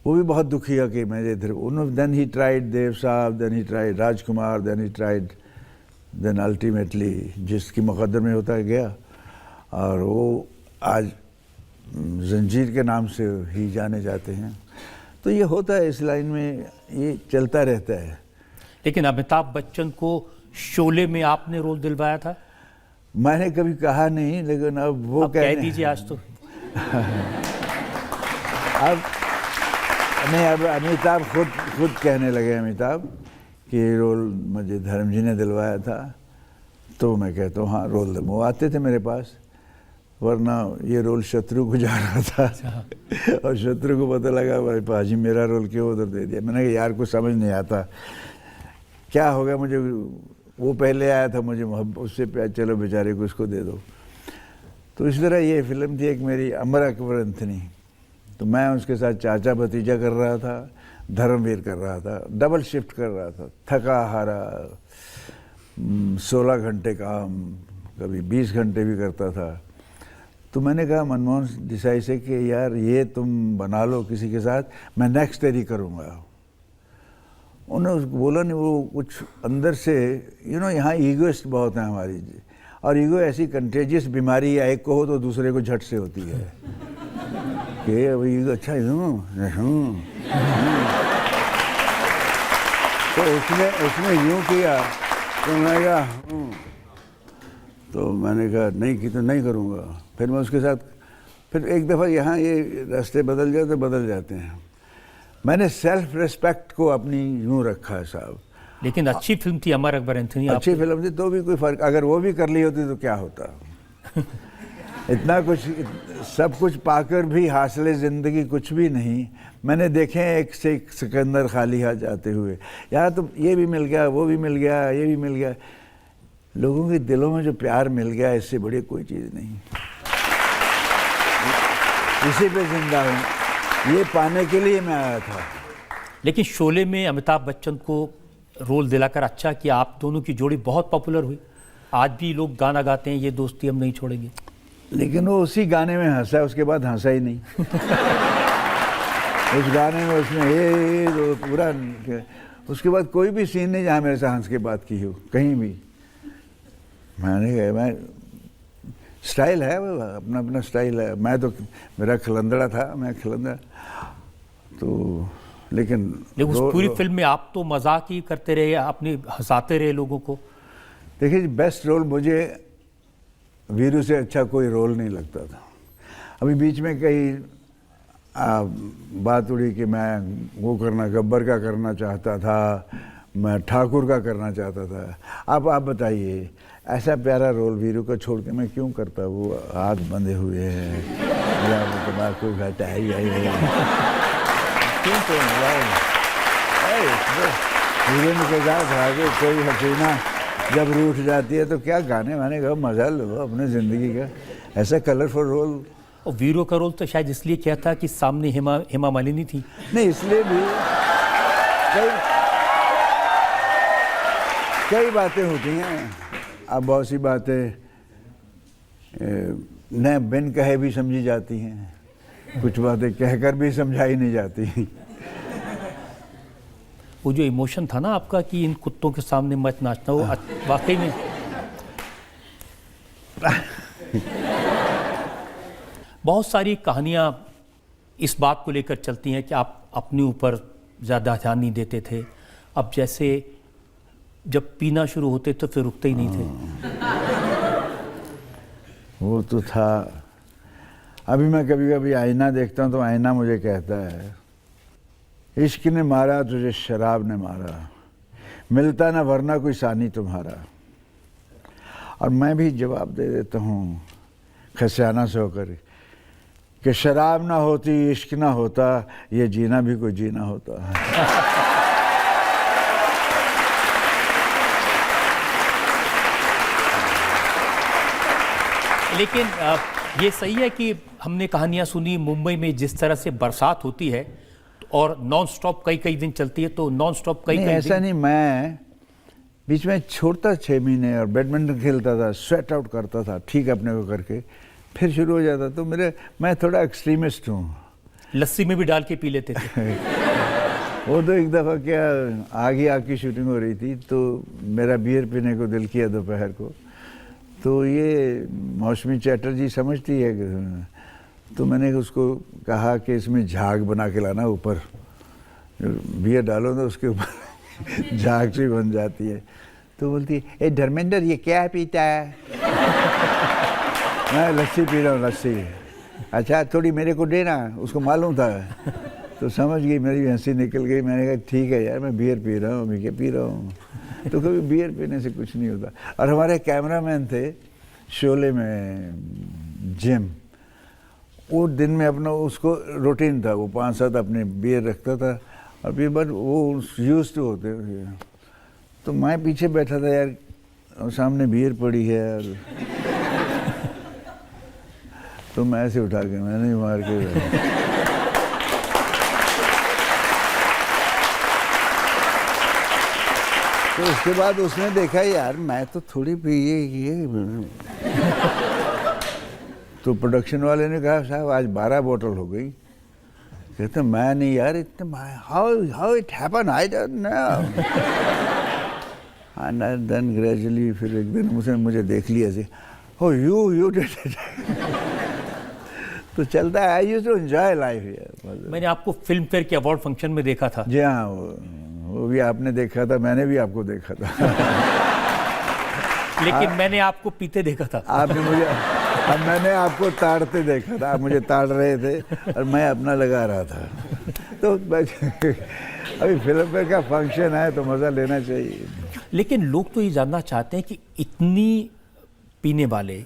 [SPEAKER 4] वो भी बहुत दुखी है कि मैं इधर, then he tried Dev Sahab, then he tried Rajkumar, then he tried, then ultimately जिसकी मुकद्दर में होता गया, और वो आज जंजीर के नाम से ही जाने जाते हैं। तो ये होता है इस लाइन में, ये चलता रहता है।
[SPEAKER 2] लेकिन अमिताभ बच्चन को शोले में आपने रोल दिलवाया था?
[SPEAKER 4] मैंने कभी कहा नहीं, लेकिन अब वो
[SPEAKER 2] कह दीजिए आज तो।
[SPEAKER 4] अब नहीं, अब अमिताभ खुद कहने लगे अमिताभ कि ये रोल मुझे धर्म जी ने दिलवाया था। तो मैं कहता हूँ हाँ रोल दे। वो आते थे मेरे पास, वरना ये रोल शत्रु को जा रहा था। और शत्रु को पता लगा भाई पाजी मेरा रोल क्यों उधर दे दिया। मैंने कहा यार कुछ समझ नहीं आता, क्या होगा, मुझे वो पहले आया था, मुझे उससे चलो बेचारे को उसको दे दो। तो इस तरह ये फिल्म थी एक मेरी, अमर अकबर एंथनी। तो मैं उसके साथ चाचा भतीजा कर रहा था, धर्मवीर कर रहा था, डबल शिफ्ट कर रहा था, थका हारा, 16 घंटे काम, कभी 20 घंटे भी करता था। तो मैंने कहा मनमोहन देसाई से कि यार ये तुम बना लो किसी के साथ, मैं नेक्स्ट तेरी करूँगा। उन्होंने बोला नहीं, वो कुछ अंदर से यहाँ ईगोइस्ट बहुत है हमारी, और ईगो ऐसी कंटेजियस बीमारी है, एक को हो तो दूसरे को झट से होती है कि ईगो अच्छा तो उसने यूँ किया तो मैं कहा तो मैंने कहा नहीं कि तो नहीं करूँगा। फिर मैं उसके साथ, फिर एक दफ़ा यहाँ ये रास्ते बदल जाते बदल जाते हैं। मैंने सेल्फ रिस्पेक्ट को अपनी यूँ रखा है साहब।
[SPEAKER 2] लेकिन अच्छी फिल्म थी अमर अकबर एंथनी,
[SPEAKER 4] अच्छी फिल्म थी, तो भी कोई फ़र्क, अगर वो भी कर ली होती तो क्या होता। इतना कुछ, सब कुछ पाकर भी हासिल ज़िंदगी कुछ भी नहीं। मैंने देखे हैं एक से एक सिकंदर खाली हाथ जाते हुए। यहाँ तो ये भी मिल गया, वो भी मिल गया, ये भी मिल गया। लोगों के दिलों में जो प्यार मिल गया, इससे बड़ी कोई चीज़ नहीं। इसी पे जिंदा हूँ, ये पाने के लिए मैं आया था।
[SPEAKER 2] लेकिन शोले में अमिताभ बच्चन को रोल दिलाकर अच्छा किया। आप दोनों की जोड़ी बहुत पॉपुलर हुई। आज भी लोग गाना गाते हैं, ये दोस्ती हम नहीं छोड़ेंगे।
[SPEAKER 4] लेकिन वो उसी गाने में हंसा, उसके बाद हंसा ही नहीं। उस गाने में उसने ये तो पूरा, उसके बाद कोई भी सीन नहीं जहाँ मेरे से हंस के बात की हो, कहीं भी। मैंने कहा, मैं स्टाइल है, वो अपना अपना स्टाइल है। मैं तो, मेरा खलंदड़ा था, मैं खलंदड़ा तो, लेकिन
[SPEAKER 2] उस पूरी फिल्म में आप तो मजाक ही करते रहे, अपने हंसाते रहे लोगों को।
[SPEAKER 4] देखिए, बेस्ट रोल मुझे वीरू से अच्छा कोई रोल नहीं लगता था। अभी बीच में कहीं बात उड़ी कि मैं वो करना, गब्बर का करना चाहता था, मैं ठाकुर का करना चाहता था। आप बताइए, ऐसा प्यारा रोल वीरू को छोड़ के मैं क्यों करता? वो हाथ बंधे हुए हैं या तम्बाकू खाता है क्यों? तो हीरोइन के साथ आगे कोई हसीना जब रूठ जाती है तो क्या गाने वाने का मजा लो अपने ज़िंदगी का। ऐसा कलरफुल रोल।
[SPEAKER 2] और वीरू का रोल तो शायद इसलिए किया था कि सामने हेमा मालिनी थी।
[SPEAKER 4] नहीं, इसलिए भी कई बातें होती हैं। अब बहुत सी बातें न बिन कहे भी समझी जाती हैं, कुछ बातें कहकर भी समझाई नहीं जाती।
[SPEAKER 2] वो जो इमोशन था ना आपका कि इन कुत्तों के सामने मत नाचना, वो वाकई में बहुत सारी कहानियाँ इस बात को लेकर चलती हैं कि आप अपने ऊपर ज़्यादा ध्यान नहीं देते थे। अब जैसे जब पीना शुरू होते तो फिर रुकते ही नहीं थे।
[SPEAKER 4] वो तो था। अभी मैं कभी कभी आईना देखता हूँ तो आईना मुझे कहता है, इश्क ने मारा तुझे, शराब ने मारा, मिलता ना वरना कोई सानी तुम्हारा। और मैं भी जवाब दे देता हूँ खसियाना से होकर कि शराब ना होती, इश्क ना होता, ये जीना भी कोई जीना होता है।
[SPEAKER 2] लेकिन ये सही है कि हमने कहानियाँ सुनी मुंबई में जिस तरह से बरसात होती है और नॉन स्टॉप कई दिन चलती है, तो नॉन स्टॉप कई
[SPEAKER 4] ऐसा नहीं। मैं बीच में छोड़ता 6 महीने और बैडमिंटन खेलता था, स्वेट आउट करता था ठीक अपने को करके, फिर शुरू हो जाता। तो मैं थोड़ा एक्सट्रीमिस्ट हूँ।
[SPEAKER 2] लस्सी में भी डाल के पी लेते थे।
[SPEAKER 4] वो तो एक दफ़ा क्या, आग की शूटिंग हो रही थी तो मेरा बियर पीने को दिल किया दोपहर को। तो ये मौसमी चैटर्जी समझती है कि, तो मैंने उसको कहा कि इसमें झाग बना के लाना, ऊपर बियर डालो तो उसके ऊपर झाग सी बन जाती है। तो बोलती है, ए धर्मेंद्र ये क्या पीता है? मैं लस्सी पी रहा हूँ, लस्सी। अच्छा थोड़ी मेरे को देना, उसको मालूम था। तो समझ गई, मेरी हंसी निकल गई। मैंने कहा ठीक है यार, मैं बियर पी रहा हूँ, मैं क्या पी रहा हूँ। तो कभी बियर पीने से कुछ नहीं होता। और हमारे कैमरामैन थे शोले में, जिम, वो दिन में अपना उसको रूटीन था, वो 5-7 अपने बियर रखता था और फिर बट वो यूज टू होते। तो मैं पीछे बैठा था यार, और सामने बियर पड़ी है और तो मैं ऐसे उठा के मैंने मार के तो उसके बाद उसने देखा यार मैं तो थोड़ी पी ये तो प्रोडक्शन वाले ने कहा साहब आज 12 बोतल हो गई। कहते मैं नहीं यार, इतने how it happen I don't know. And then gradually फिर एक दिन उसने मुझे देख लिया ऐसे, ओ यू डिड इट। तो चलता है। I used to enjoy life यार।
[SPEAKER 2] मैंने आपको फिल्म फेयर के अवार्ड फंक्शन में देखा था।
[SPEAKER 4] जी हाँ, वो भी आपने देखा था, मैंने भी आपको देखा था।
[SPEAKER 2] लेकिन मैंने आपको पीते देखा था।
[SPEAKER 4] आपने मुझे, अब मैंने आपको ताड़ते देखा था। आप मुझे ताड़ रहे थे और मैं अपना लगा रहा था। तो अभी फिल्म फेयर का फंक्शन है तो मज़ा लेना चाहिए।
[SPEAKER 2] लेकिन लोग तो ये जानना चाहते हैं कि इतनी पीने वाले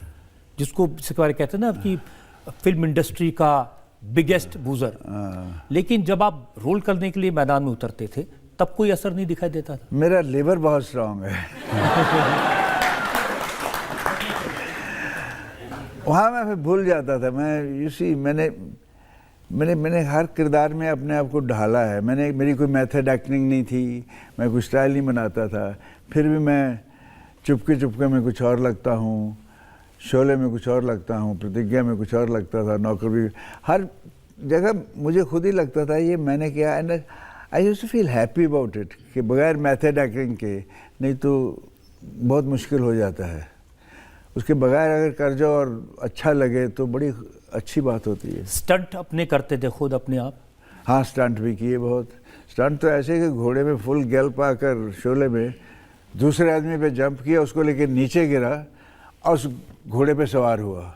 [SPEAKER 2] जिसको जिसके बारे कहते हैं ना कि फिल्म इंडस्ट्री का बिगेस्ट बूजर, लेकिन जब आप रोल करने के लिए मैदान में उतरते थे तब कोई असर नहीं दिखाई देता था?
[SPEAKER 4] मेरा लिवर बहुत स्ट्रांग है। वहाँ मैं फिर भूल जाता था। मैंने हर किरदार में अपने आप को ढाला है। मेरी कोई मेथड एक्टिंग नहीं थी, मैं कोई स्टाइल नहीं बनाता था, फिर भी मैं चुपके चुपके में कुछ और लगता हूँ, शोले में कुछ और लगता हूँ, प्रतिज्ञा में कुछ और लगता था, नौकर भी, हर जगह मुझे खुद ही लगता था ये मैंने किया। And I used to feel happy about it कि बगैर मेथड एक्टिंग के नहीं तो बहुत मुश्किल हो जाता है। उसके बगैर अगर कर जाओ और अच्छा लगे तो बड़ी अच्छी बात होती है।
[SPEAKER 2] स्टंट अपने करते थे खुद अपने आप?
[SPEAKER 4] हाँ, स्टंट भी किए बहुत। स्टंट तो ऐसे कि घोड़े में फुल गैल्प आकर शोले में दूसरे आदमी पे जंप किया, उसको लेके नीचे गिरा और उस घोड़े पे सवार हुआ।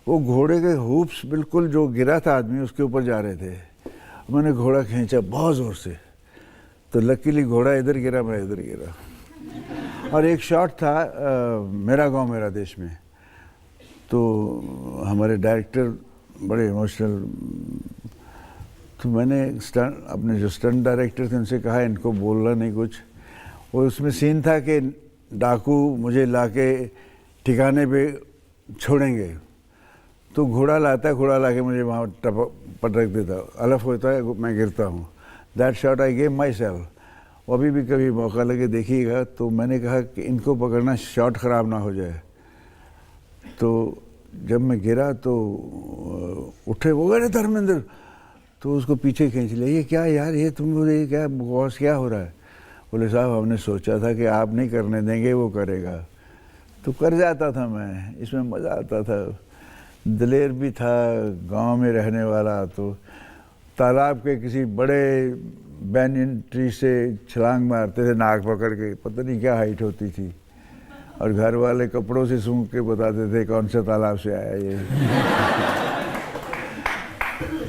[SPEAKER 4] वो घोड़े के हूप्स बिल्कुल जो गिरा था आदमी उसके ऊपर जा रहे थे। मैंने घोड़ा खींचा बहुत ज़ोर से, तो लकीली घोड़ा इधर गिरा, मैं इधर गिरा। और एक शॉट था मेरा गांव मेरा देश में, तो हमारे डायरेक्टर बड़े इमोशनल, तो मैंने अपने जो स्टंट डायरेक्टर थे उनसे कहा इनको बोलना नहीं कुछ। वो उसमें सीन था कि डाकू मुझे लाके ठिकाने पे छोड़ेंगे, तो घोड़ा ला के मुझे वहाँ पटक देता, अलग होता है, मैं गिरता हूँ। That shot I gave my self. अभी भी कभी मौका लगे देखिएगा। तो मैंने कहा कि इनको पकड़ना, शॉट ख़राब ना हो जाए। तो जब मैं गिरा तो उठे, वो गए धर्मेंद्र, तो उसको पीछे खींच लिया। ये क्या यार, ये तुम बोले क्या बॉस, क्या हो रहा है? बोले साहब हमने सोचा था कि आप नहीं करने देंगे, वो करेगा। तो कर जाता था मैं, इसमें मज़ा आता था। दिलेर भी था, गांव में रहने वाला, तो तालाब के किसी बड़े बैनियन ट्री से छलांग मारते थे नाक पकड़ के, पता नहीं क्या हाइट होती थी, और घर वाले कपड़ों से सूंघ के बताते थे कौन सा तालाब से आया ये।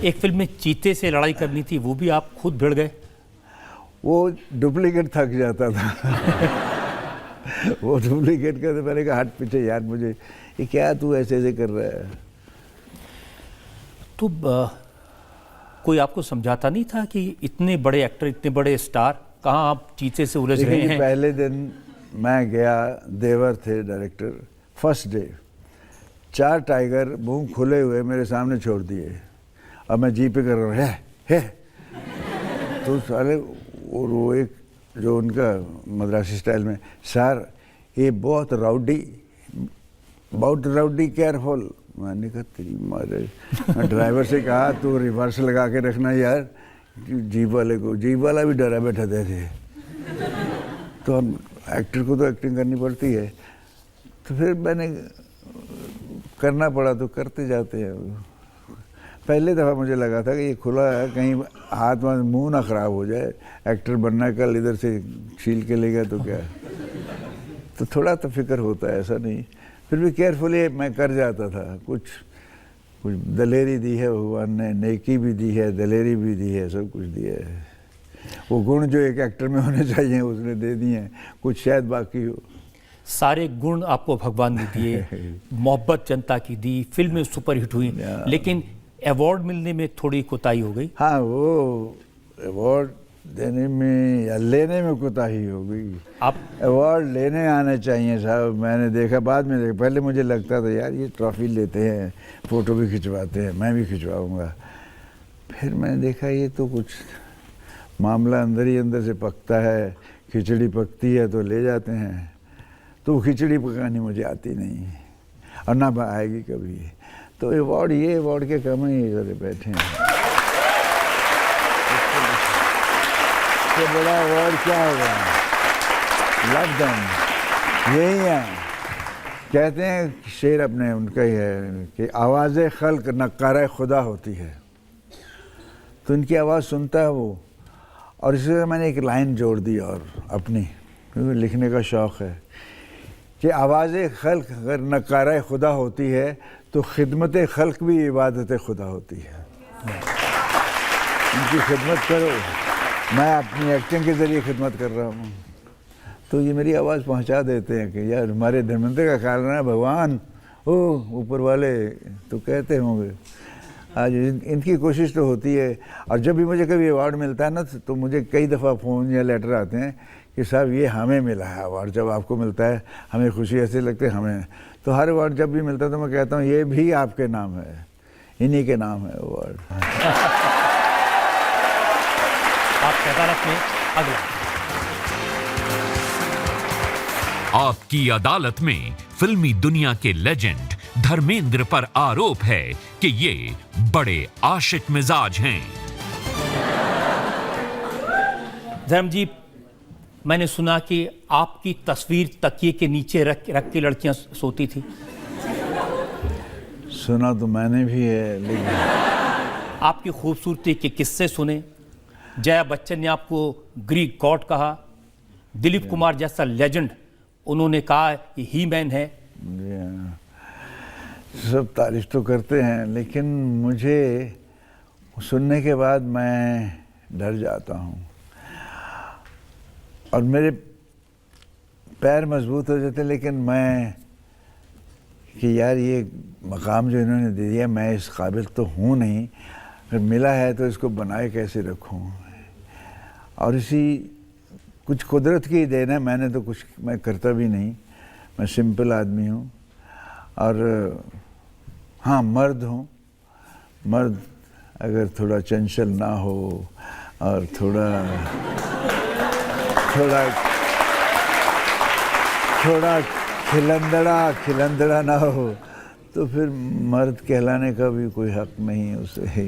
[SPEAKER 2] एक फिल्म में चीते से लड़ाई करनी थी, वो भी आप खुद भिड़ गए?
[SPEAKER 4] वो डुप्लीकेट थक जाता था। वो डुप्लीकेट का, तो मैंने कहा हट पीछे यार, मुझे ये क्या तू ऐसे ऐसे कर रहा है।
[SPEAKER 2] तो कोई आपको समझाता नहीं था कि इतने बड़े एक्टर, इतने बड़े स्टार, कहाँ आप चीते से उलझ रहे हैं?
[SPEAKER 4] पहले दिन मैं गया, देवर थे डायरेक्टर, फर्स्ट डे 4 टाइगर मुंह खुले हुए मेरे सामने छोड़ दिए। अब मैं जी पे कर रहा हूँ है। तो साले, और वो एक जो उनका मद्रासी स्टाइल में, सर ये बहुत राउडी केयरफुल। मैंने कहा तेरी मारे। मैं ड्राइवर से कहा तू रिवर्स लगा के रखना यार, जीप वाले को, जीप वाला भी डरा बैठा थे। तो हम एक्टर को तो एक्टिंग करनी पड़ती है, तो फिर मैंने करना पड़ा, तो करते जाते हैं। पहले दफ़ा मुझे लगा था कि ये खुला है, कहीं हाथ में मुंह ना ख़राब हो जाए, एक्टर बनना, कल इधर से छील के ले गया तो क्या। तो थोड़ा तो फिक्र होता है, ऐसा नहीं, फिर भी केयरफुली मैं कर जाता था। कुछ दलेरी दी है भगवान ने, नेकी भी दी है, दलेरी भी दी है, सब कुछ दिया है। वो गुण जो एक एक्टर में होने चाहिए उसने दे दिए हैं, कुछ शायद बाकी हो।
[SPEAKER 2] सारे गुण आपको भगवान ने दिए, मोहब्बत जनता की दी, फिल्में सुपरहिट हुई, लेकिन अवार्ड मिलने में थोड़ी कोताही हो गई।
[SPEAKER 4] हाँ, वो अवार्ड देने में या लेने में कोताही हो गई।
[SPEAKER 2] आप
[SPEAKER 4] अवार्ड लेने आने चाहिए साहब। मैंने देखा, बाद में देखा, पहले मुझे लगता था यार ये ट्रॉफी लेते हैं, फ़ोटो भी खिंचवाते हैं, मैं भी खिंचवाऊँगा। फिर मैंने देखा ये तो कुछ मामला अंदर ही अंदर से पकता है, खिचड़ी पकती है तो ले जाते हैं। तो वो खिचड़ी पकानी मुझे आती नहीं और ना आएगी कभी। तो अवार्ड, ये अवार्ड के कम ही इधर बैठे हैं। इससे बड़ा अवार्ड क्या होगा? लव देम, यही है। कहते हैं शेर अपने उनका ही है कि आवाज़ खल्क नक्कारा खुदा होती है। तो इनकी आवाज़ सुनता है वो, और इसलिए मैंने एक लाइन जोड़ दी और अपनी, क्योंकि लिखने का शौक़ है कि आवाज़ खल्क अगर नक्कारा खुदा होती है तो खिदमत खल्क भी इबादत खुदा होती है। उनकी खिदमत करो। मैं अपनी एक्टिंग के ज़रिए खिदमत कर रहा हूँ, तो ये मेरी आवाज़ पहुँचा देते हैं कि यार हमारे धर्मेंद्र का ख्याल रखना भगवान, ऊपर वाले तो कहते होंगे। आज इनकी कोशिश तो होती है। और जब भी मुझे कभी अवार्ड मिलता है ना तो मुझे कई दफ़ा फ़ोन या लेटर आते हैं कि साहब ये हमें मिला है अवार्ड। जब आपको मिलता है हमें खुशी ऐसे लगती है हमें। तो हर अवार्ड जब भी मिलता है तो मैं कहता हूँ ये भी आपके नाम है, इन्हीं के नाम है अवार्ड।
[SPEAKER 2] आपकी अदालत में अगला।
[SPEAKER 5] आपकी अदालत में फिल्मी दुनिया के लेजेंड धर्मेंद्र पर आरोप है कि ये बड़े आशिक मिजाज हैं।
[SPEAKER 2] धर्म जी, मैंने सुना कि आपकी तस्वीर तकिए के नीचे रख के लड़कियां सोती थी।
[SPEAKER 4] सुना तो मैंने भी है, लेकिन
[SPEAKER 2] आपकी खूबसूरती के किस्से सुने। जया बच्चन ने आपको ग्रीक गॉड कहा। दिलीप कुमार जैसा लेजेंड उन्होंने कहा कि ही मैन है।
[SPEAKER 4] जी हाँ, सब तारीफ तो करते हैं, लेकिन मुझे सुनने के बाद मैं डर जाता हूँ और मेरे पैर मजबूत हो जाते हैं। लेकिन मैं कि यार ये मकाम जो इन्होंने दे दिया मैं इस काबिल तो हूँ नहीं, अगर मिला है तो इसको बनाए कैसे रखूँ। और इसी कुछ कुदरत की देन है, मैंने तो कुछ मैं करता भी नहीं, मैं सिंपल आदमी हूँ। और हाँ, मर्द हूँ। मर्द अगर थोड़ा चंचल ना हो और थोड़ा खिलंदड़ा ना हो तो फिर मर्द कहलाने का भी कोई हक नहीं है उसे।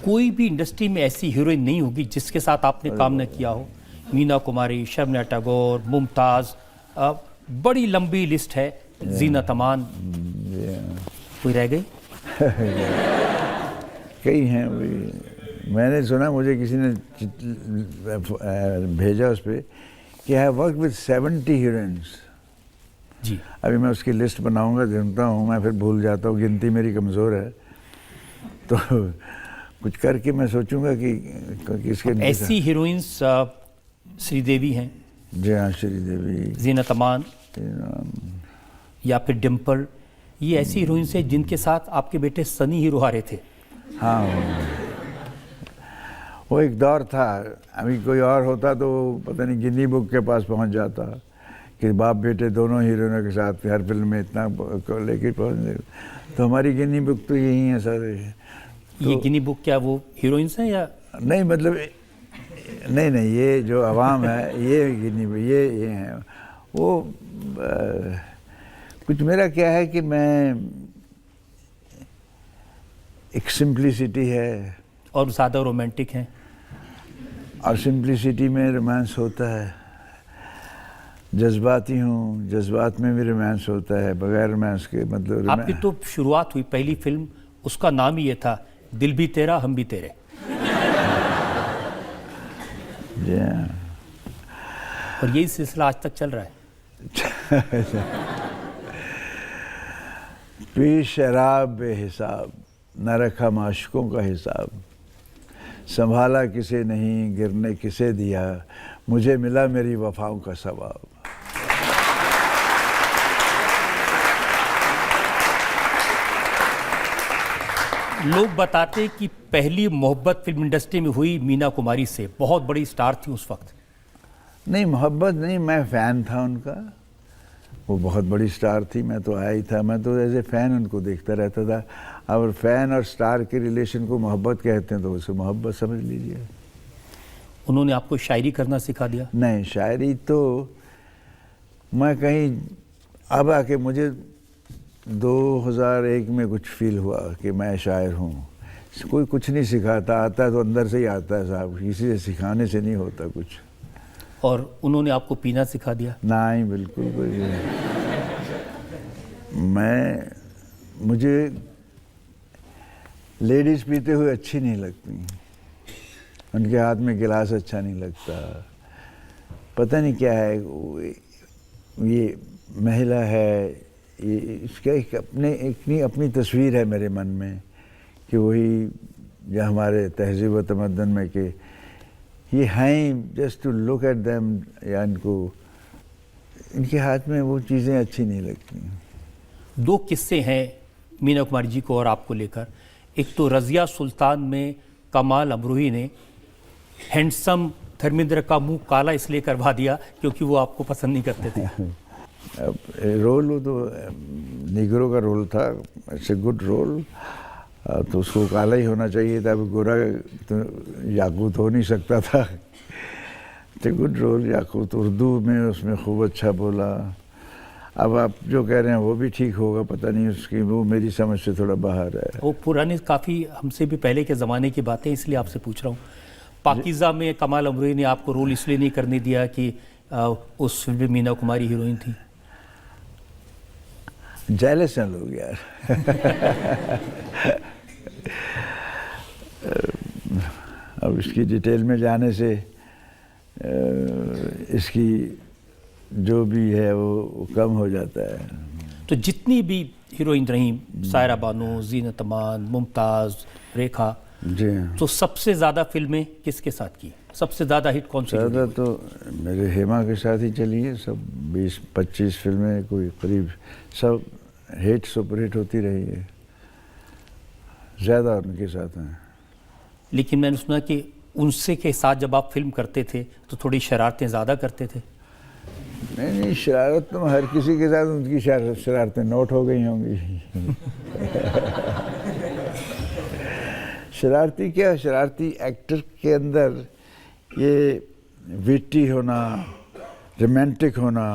[SPEAKER 2] कोई भी इंडस्ट्री में ऐसी हीरोइन नहीं होगी जिसके साथ आपने काम न किया हो। मीना कुमारी, शर्मिला टैगोर, मुमताज़, बड़ी लंबी लिस्ट है। जीनत अमान, कोई रह गई?
[SPEAKER 4] कई हैं। मैंने सुना, मुझे किसी ने भेजा उस पर कि आई वर्क विद 70 हीरोइंस।
[SPEAKER 2] जी,
[SPEAKER 4] अभी मैं उसकी लिस्ट बनाऊंगा, गिनता हूँ, मैं फिर भूल जाता हूँ, गिनती मेरी कमज़ोर है। तो कुछ करके मैं सोचूंगा कि किसके
[SPEAKER 2] ऐसी हीरोइंस श्रीदेवी हैं।
[SPEAKER 4] जी हाँ, श्रीदेवी,
[SPEAKER 2] जीनत अमान या फिर डिम्पल, ये ऐसी हीरोइंस है जिनके साथ आपके बेटे सनी हीरो आ रहे थे।
[SPEAKER 4] हाँ, वो एक दौर था। अभी कोई और होता तो पता नहीं गिनी बुक के पास पहुंच जाता कि बाप बेटे दोनों हीरोइनों के साथ हर फिल्म में इतना लेके पहुँच। तो हमारी गिनी बुक तो यही है सारे।
[SPEAKER 2] ये गिनी बुक क्या वो हीरोइंस हैं या
[SPEAKER 4] नहीं? मतलब नहीं, ये जो अवाम है ये गिनी बुक ये हैं। वो कुछ मेरा क्या है कि मैं एक सिंप्लिसिटी है
[SPEAKER 2] और ज़्यादा रोमांटिक हैं।
[SPEAKER 4] और सिंप्लिसिटी में रोमांस होता है। जज्बाती हूँ, जज्बात में भी रोमांस होता है, बगैर रोमांस के मतलब
[SPEAKER 2] आपकी तो शुरुआत हुई, पहली फिल्म उसका नाम ही ये था, दिल भी तेरा हम भी तेरे।
[SPEAKER 4] जी हाँ।
[SPEAKER 2] और यही सिलसिला आज तक चल रहा है।
[SPEAKER 4] पी शराब बेहिसाब, न रखा माशकों का हिसाब, संभाला किसे नहीं, गिरने किसे दिया, मुझे मिला मेरी वफाओं का सवाब।
[SPEAKER 2] लोग बताते कि पहली मोहब्बत फिल्म इंडस्ट्री में हुई मीना कुमारी से। बहुत बड़ी स्टार थी उस वक्त।
[SPEAKER 4] नहीं, मोहब्बत नहीं, मैं फ़ैन था उनका। वो बहुत बड़ी स्टार थी, मैं तो आया ही था। मैं तो एज ए फ़ैन उनको देखता रहता था। और फ़ैन और स्टार के रिलेशन को मोहब्बत कहते हैं तो उसे मोहब्बत समझ लीजिए।
[SPEAKER 2] उन्होंने आपको शायरी करना सिखा दिया? नहीं,
[SPEAKER 4] शायरी तो मैं कहीं अब आके मुझे 2001 में कुछ फील हुआ कि मैं शायर हूँ। कोई कुछ नहीं सिखाता, आता है तो अंदर से ही आता है साहब, किसी से सिखाने से नहीं होता कुछ।
[SPEAKER 2] और उन्होंने आपको पीना सिखा दिया?
[SPEAKER 4] नहीं, बिल्कुल कोई नहीं। मुझे लेडीज़ पीते हुए अच्छी नहीं लगती, उनके हाथ में गिलास अच्छा नहीं लगता। पता नहीं क्या है, ये महिला है, ये इसका एक अपनी तस्वीर है मेरे मन में कि वही जो हमारे तहज़ीब व तमद्दुन में कि ये हैं just to look at them, या इनके हाथ में वो चीज़ें अच्छी नहीं लगती।
[SPEAKER 2] दो किस्से हैं मीना कुमारी जी को और आपको लेकर। एक तो रज़िया सुल्तान में कमाल अमरोही ने हैंडसम धर्मेंद्र का मुंह काला इसलिए करवा दिया क्योंकि वो आपको पसंद नहीं करते थे।
[SPEAKER 4] अब रोल वो तो निगरो का रोल था, इट्स ए गुड रोल, तो उसको काला ही होना चाहिए था, अब गोरा तो याकूत हो नहीं सकता था। इट्स ए गुड रोल, याकूत उर्दू में उसमें खूब अच्छा बोला। अब आप जो कह रहे हैं वो भी ठीक होगा, पता नहीं उसकी, वो मेरी समझ से थोड़ा बाहर है।
[SPEAKER 2] वो पुराने काफ़ी हमसे भी पहले के ज़माने की बातें, इसलिए आपसे पूछ रहा हूँ। पाकीज़ा में कमाल अमरोही ने आपको रोल इसलिए नहीं करने दिया कि उस फिल्म में मीना कुमारी हीरोइन थी?
[SPEAKER 4] जेलस हैं लोग यार। अब इसकी डिटेल में जाने से इसकी जो भी है वो कम हो जाता है।
[SPEAKER 2] तो जितनी भी हीरोइन रही, सायरा बानो, जीनत अमान, मुमताज़, रेखा,
[SPEAKER 4] जी हाँ।
[SPEAKER 2] तो सबसे ज़्यादा फिल्में किसके साथ की? सबसे ज़्यादा हिट कौन सी?
[SPEAKER 4] ज़्यादा तो मेरे हेमा के साथ ही चली है, सब 20-25 फिल्में कोई करीब सब हिट सुपर हिट होती रही है, ज़्यादा उनके साथ हैं।
[SPEAKER 2] लेकिन मैंने सुना कि उनसे के साथ जब आप फिल्म करते थे तो थोड़ी शरारतें ज़्यादा करते थे।
[SPEAKER 4] नहीं, शरारत तो हर किसी के साथ उनकी शरारतें नोट हो गई होंगी। शरारती क्या, शरारती एक्टर के अंदर ये विट्टी होना, रोमांटिक होना,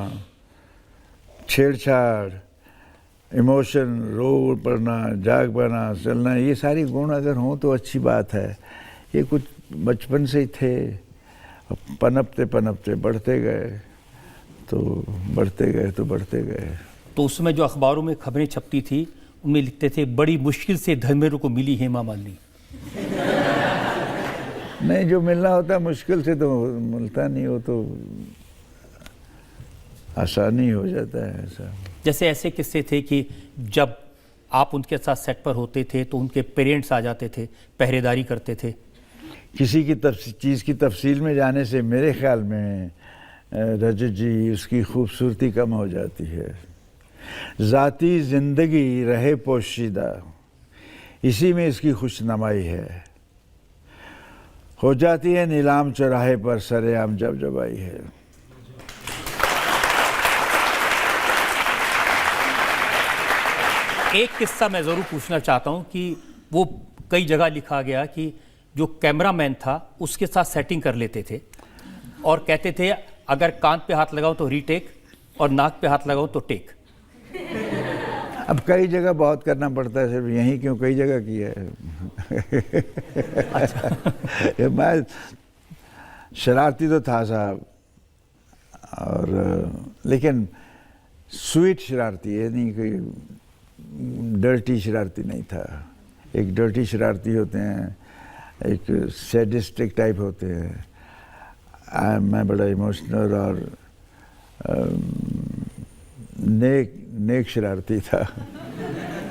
[SPEAKER 4] छेड़छाड़, इमोशन, रो पड़ना, जाग पाना, चलना, ये सारी गुण अगर हों तो अच्छी बात है। ये कुछ बचपन से ही थे, पनपते पनपते बढ़ते गए तो बढ़ते गए तो बढ़ते गए।
[SPEAKER 2] तो उस समय जो अखबारों में खबरें छपती थी उनमें लिखते थे बड़ी मुश्किल से धर्मेंद्र को मिली हेमा मालिनी।
[SPEAKER 4] नहीं, जो मिलना होता है मुश्किल से तो मिलता नहीं, वो तो आसानी हो जाता है ऐसा।
[SPEAKER 2] जैसे ऐसे किस्से थे कि जब आप उनके साथ सेट पर होते थे तो उनके पेरेंट्स आ जाते थे, पहरेदारी करते थे।
[SPEAKER 4] किसी की चीज़ की तफसील में जाने से मेरे ख्याल में रजत जी उसकी खूबसूरती कम हो जाती है। ज़ाती ज़िंदगी रहे पोशीदा, इसी में इसकी खुशनुमाई है। हो जाती है नीलाम चौराहे पर सरेआम जब जब आई है।
[SPEAKER 2] एक किस्सा मैं ज़रूर पूछना चाहता हूं कि वो कई जगह लिखा गया कि जो कैमरामैन था उसके साथ सेटिंग कर लेते थे और कहते थे अगर कान पे हाथ लगाओ तो रीटेक और नाक पे हाथ लगाओ तो टेक।
[SPEAKER 4] अब कई जगह बहुत करना पड़ता है, सिर्फ यहीं क्यों, कई जगह किया है। अच्छा। मैं शरारती तो था साहब, और लेकिन स्वीट शरारती है, नहीं कोई डर्टी शरारती नहीं था। एक डर्टी शरारती होते हैं, एक सैडिस्टिक टाइप होते हैं। मैं बड़ा इमोशनल और नेक शरारती था।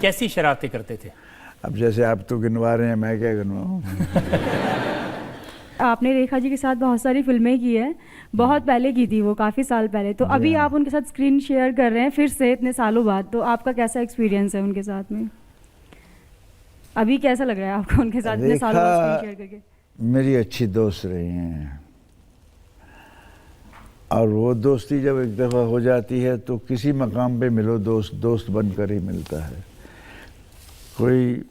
[SPEAKER 2] कैसी शरारतें करते थे?
[SPEAKER 4] अब जैसे आप तो गिनवा रहे हैं, मैं क्या गिनवाऊं।
[SPEAKER 3] आपने रेखा जी के साथ बहुत सारी फिल्में की है, बहुत पहले की थी वो, काफ़ी साल पहले, तो अभी आप उनके साथ स्क्रीन शेयर कर रहे हैं फिर से इतने सालों बाद, तो आपका कैसा एक्सपीरियंस है उनके साथ में? अभी कैसा लग रहा है आपको उनके साथ इतने सालों बाद स्क्रीन शेयर करके?
[SPEAKER 4] मेरी अच्छी दोस्त रही हैं, और वो दोस्ती जब एक दफ़ा हो जाती है तो किसी मकाम पे मिलो दोस्त दोस्त बनकर ही मिलता है। कोई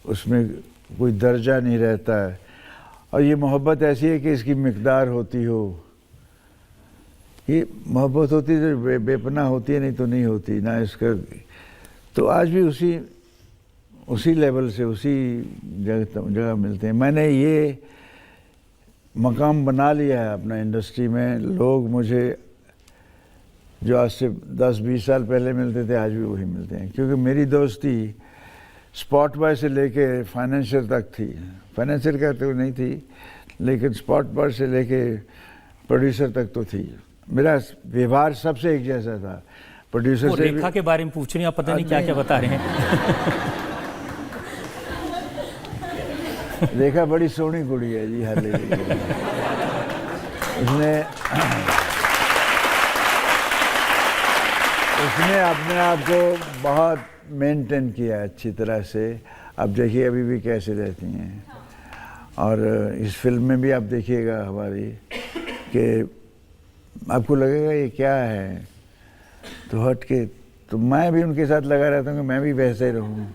[SPEAKER 4] उसमें कोई दर्जा नहीं रहता है, और ये मोहब्बत ऐसी है कि इसकी मिकदार होती हो। ये मोहब्बत होती है तो बेपना होती है, नहीं तो नहीं होती ना। इसका तो आज भी उसी लेवल से उसी जगह मिलते हैं। मैंने ये मकाम बना लिया है अपना इंडस्ट्री में। लोग मुझे जो आज से 10-20 साल पहले मिलते थे आज भी वही मिलते हैं, क्योंकि मेरी दोस्ती स्पॉट बॉय से लेके फाइनेंशियल तक थी। फाइनेंशियल का तो नहीं थी, लेकिन स्पॉट बॉय से लेके प्रोड्यूसर तक तो थी। मेरा व्यवहार सबसे एक जैसा था। प्रोड्यूसर से
[SPEAKER 2] रेखा के बारे में पूछ रहे हैं आप, पता नहीं क्या क्या बता रहे हैं।
[SPEAKER 4] रेखा बड़ी सोहनी कुड़ी है जी, हाल उसने अपने आप को बहुत मेंटेन किया अच्छी तरह से। अब देखिए अभी भी कैसे रहती हैं। और इस फिल्म में भी आप देखिएगा हमारी कि आपको लगेगा ये क्या है, तो हट के तो मैं भी उनके साथ लगा रहता हूँ कि मैं भी वैसे ही रहूँ।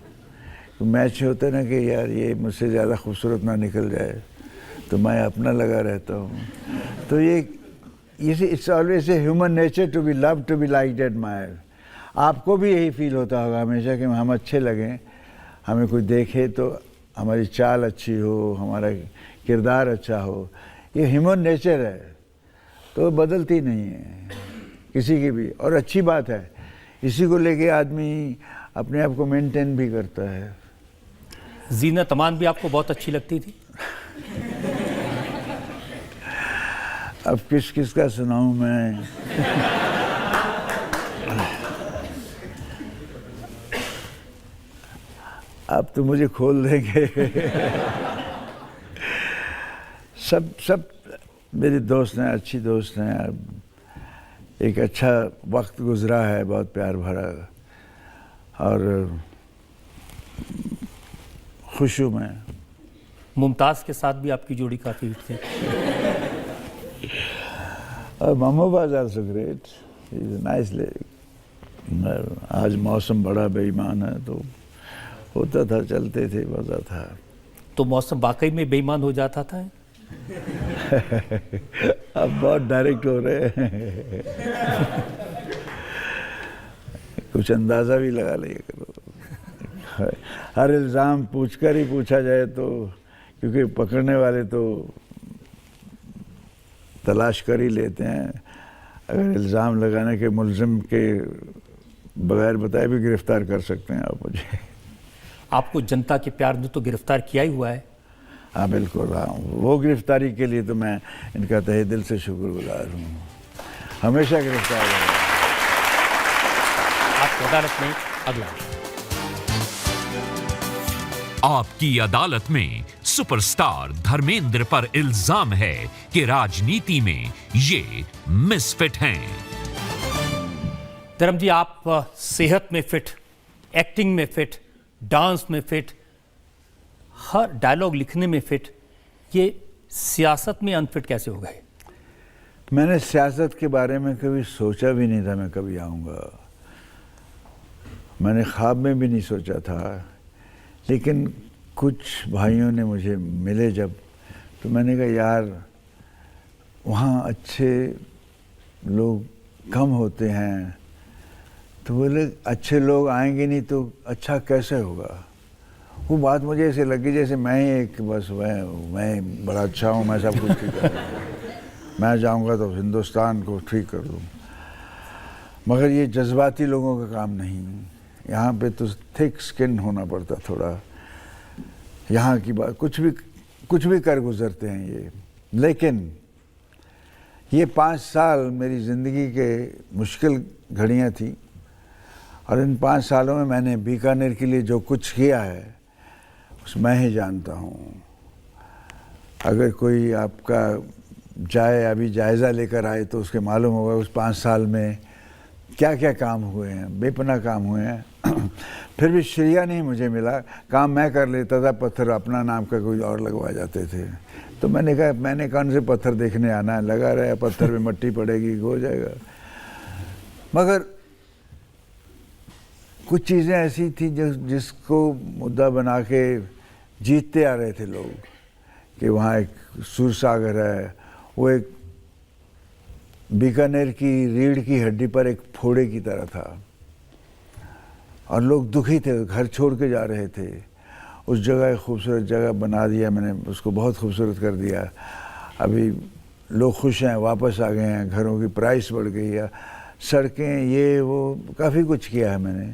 [SPEAKER 4] तो मैच होता है ना कि यार ये मुझसे ज़्यादा खूबसूरत ना निकल जाए, तो मैं अपना लगा रहता हूँ। तो ये it's always a human nature to be love, to be liked, admire. आपको भी यही फील होता होगा हमेशा कि हम अच्छे लगें, हमें कोई देखे तो हमारी चाल अच्छी हो, हमारा किरदार अच्छा हो। ये ह्यूमन नेचर है, तो बदलती नहीं है किसी की भी। और अच्छी बात है, इसी को लेके आदमी अपने आप को मेंटेन भी करता है।
[SPEAKER 2] जीनत अमान भी आपको बहुत अच्छी लगती थी?
[SPEAKER 4] अब किस किस का सुनाऊं मैं। अब तो मुझे खोल देंगे। सब मेरे दोस्त हैं, अच्छी दोस्त हैं। अब एक अच्छा वक्त गुजरा है, बहुत प्यार भरा, और खुश हूँ मैं।
[SPEAKER 2] मुमताज़ के साथ भी आपकी जोड़ी काफ़ी हिट थी।
[SPEAKER 4] Mehmood also great, is a nice lady. आज मौसम बड़ा बेईमान है, तो होता था, चलते थे, मज़ा था।
[SPEAKER 2] तो मौसम वाकई में बेईमान हो जाता था?
[SPEAKER 4] अब बहुत डायरेक्ट हो रहे हैं। कुछ अंदाज़ा भी लगा लिया करो। हर इल्ज़ाम पूछकर ही पूछा जाए तो, क्योंकि पकड़ने वाले तो तलाश कर ही लेते हैं। अगर इल्ज़ाम लगाने के मुल्ज़िम के बगैर बताए भी गिरफ़्तार कर सकते हैं आप मुझे।
[SPEAKER 2] आपको जनता के प्यार ने तो गिरफ्तार किया ही हुआ है।
[SPEAKER 4] हाँ बिल्कुल, हाँ, वो गिरफ़्तारी के लिए तो मैं इनका तहे दिल से शुक्रगुजार हूँ। हमेशा गिरफ़्तार रहे।
[SPEAKER 2] आपकी अदालत में अगला।
[SPEAKER 5] आपकी अदालत में सुपरस्टार धर्मेंद्र पर इल्जाम है कि राजनीति में ये मिसफिट हैं।
[SPEAKER 2] धर्म जी, आप सेहत में फिट, एक्टिंग में फिट, डांस में फिट, हर डायलॉग लिखने में फिट, ये सियासत में अनफिट कैसे हो गए?
[SPEAKER 4] मैंने सियासत के बारे में कभी सोचा भी नहीं था मैं कभी आऊँगा। मैंने ख्वाब में भी नहीं सोचा था। लेकिन कुछ भाइयों ने मुझे मिले जब, तो मैंने कहा यार वहाँ अच्छे लोग कम होते हैं। तो बोले अच्छे लोग आएंगे नहीं तो अच्छा कैसे होगा। वो बात मुझे ऐसे लगी जैसे मैं ही एक बस मैं बड़ा अच्छा हूँ, मैं सब कुछ ठीक कर दूँ, मैं जाऊँगा तो हिंदुस्तान को ठीक कर दूँ। मगर ये जज्बाती लोगों का काम नहीं। यहाँ पे तो थिक स्किन होना पड़ता थोड़ा। यहाँ की बात कुछ भी कर गुजरते हैं ये। लेकिन ये 5 साल मेरी ज़िंदगी के मुश्किल घड़ियाँ थी, और इन 5 सालों में मैंने बीकानेर के लिए जो कुछ किया है उस मैं ही जानता हूँ। अगर कोई आपका जाए अभी जायज़ा लेकर आए तो उसके मालूम होगा उस 5 साल में क्या क्या काम हुए हैं, बेपनाह काम हुए हैं। फिर भी श्रेया नहीं मुझे मिला, काम मैं कर लेता था, पत्थर अपना नाम का कोई और लगवा जाते थे। तो मैंने कहा मैंने कौन से पत्थर देखने आना है, लगा रहा है पत्थर में मट्टी पड़ेगी हो जाएगा। मगर कुछ चीज़ें ऐसी थी जिसको मुद्दा बना के जीतते आ रहे थे लोग, कि वहाँ एक सूरसागर है, वो एक बीकानेर की रीढ़ की हड्डी पर एक फोड़े की तरह था, और लोग दुखी थे, घर छोड़ के जा रहे थे। उस जगह एक खूबसूरत जगह बना दिया मैंने, उसको बहुत खूबसूरत कर दिया। अभी लोग खुश हैं, वापस आ गए हैं, घरों की प्राइस बढ़ गई है, सड़कें ये वो काफ़ी कुछ किया है मैंने।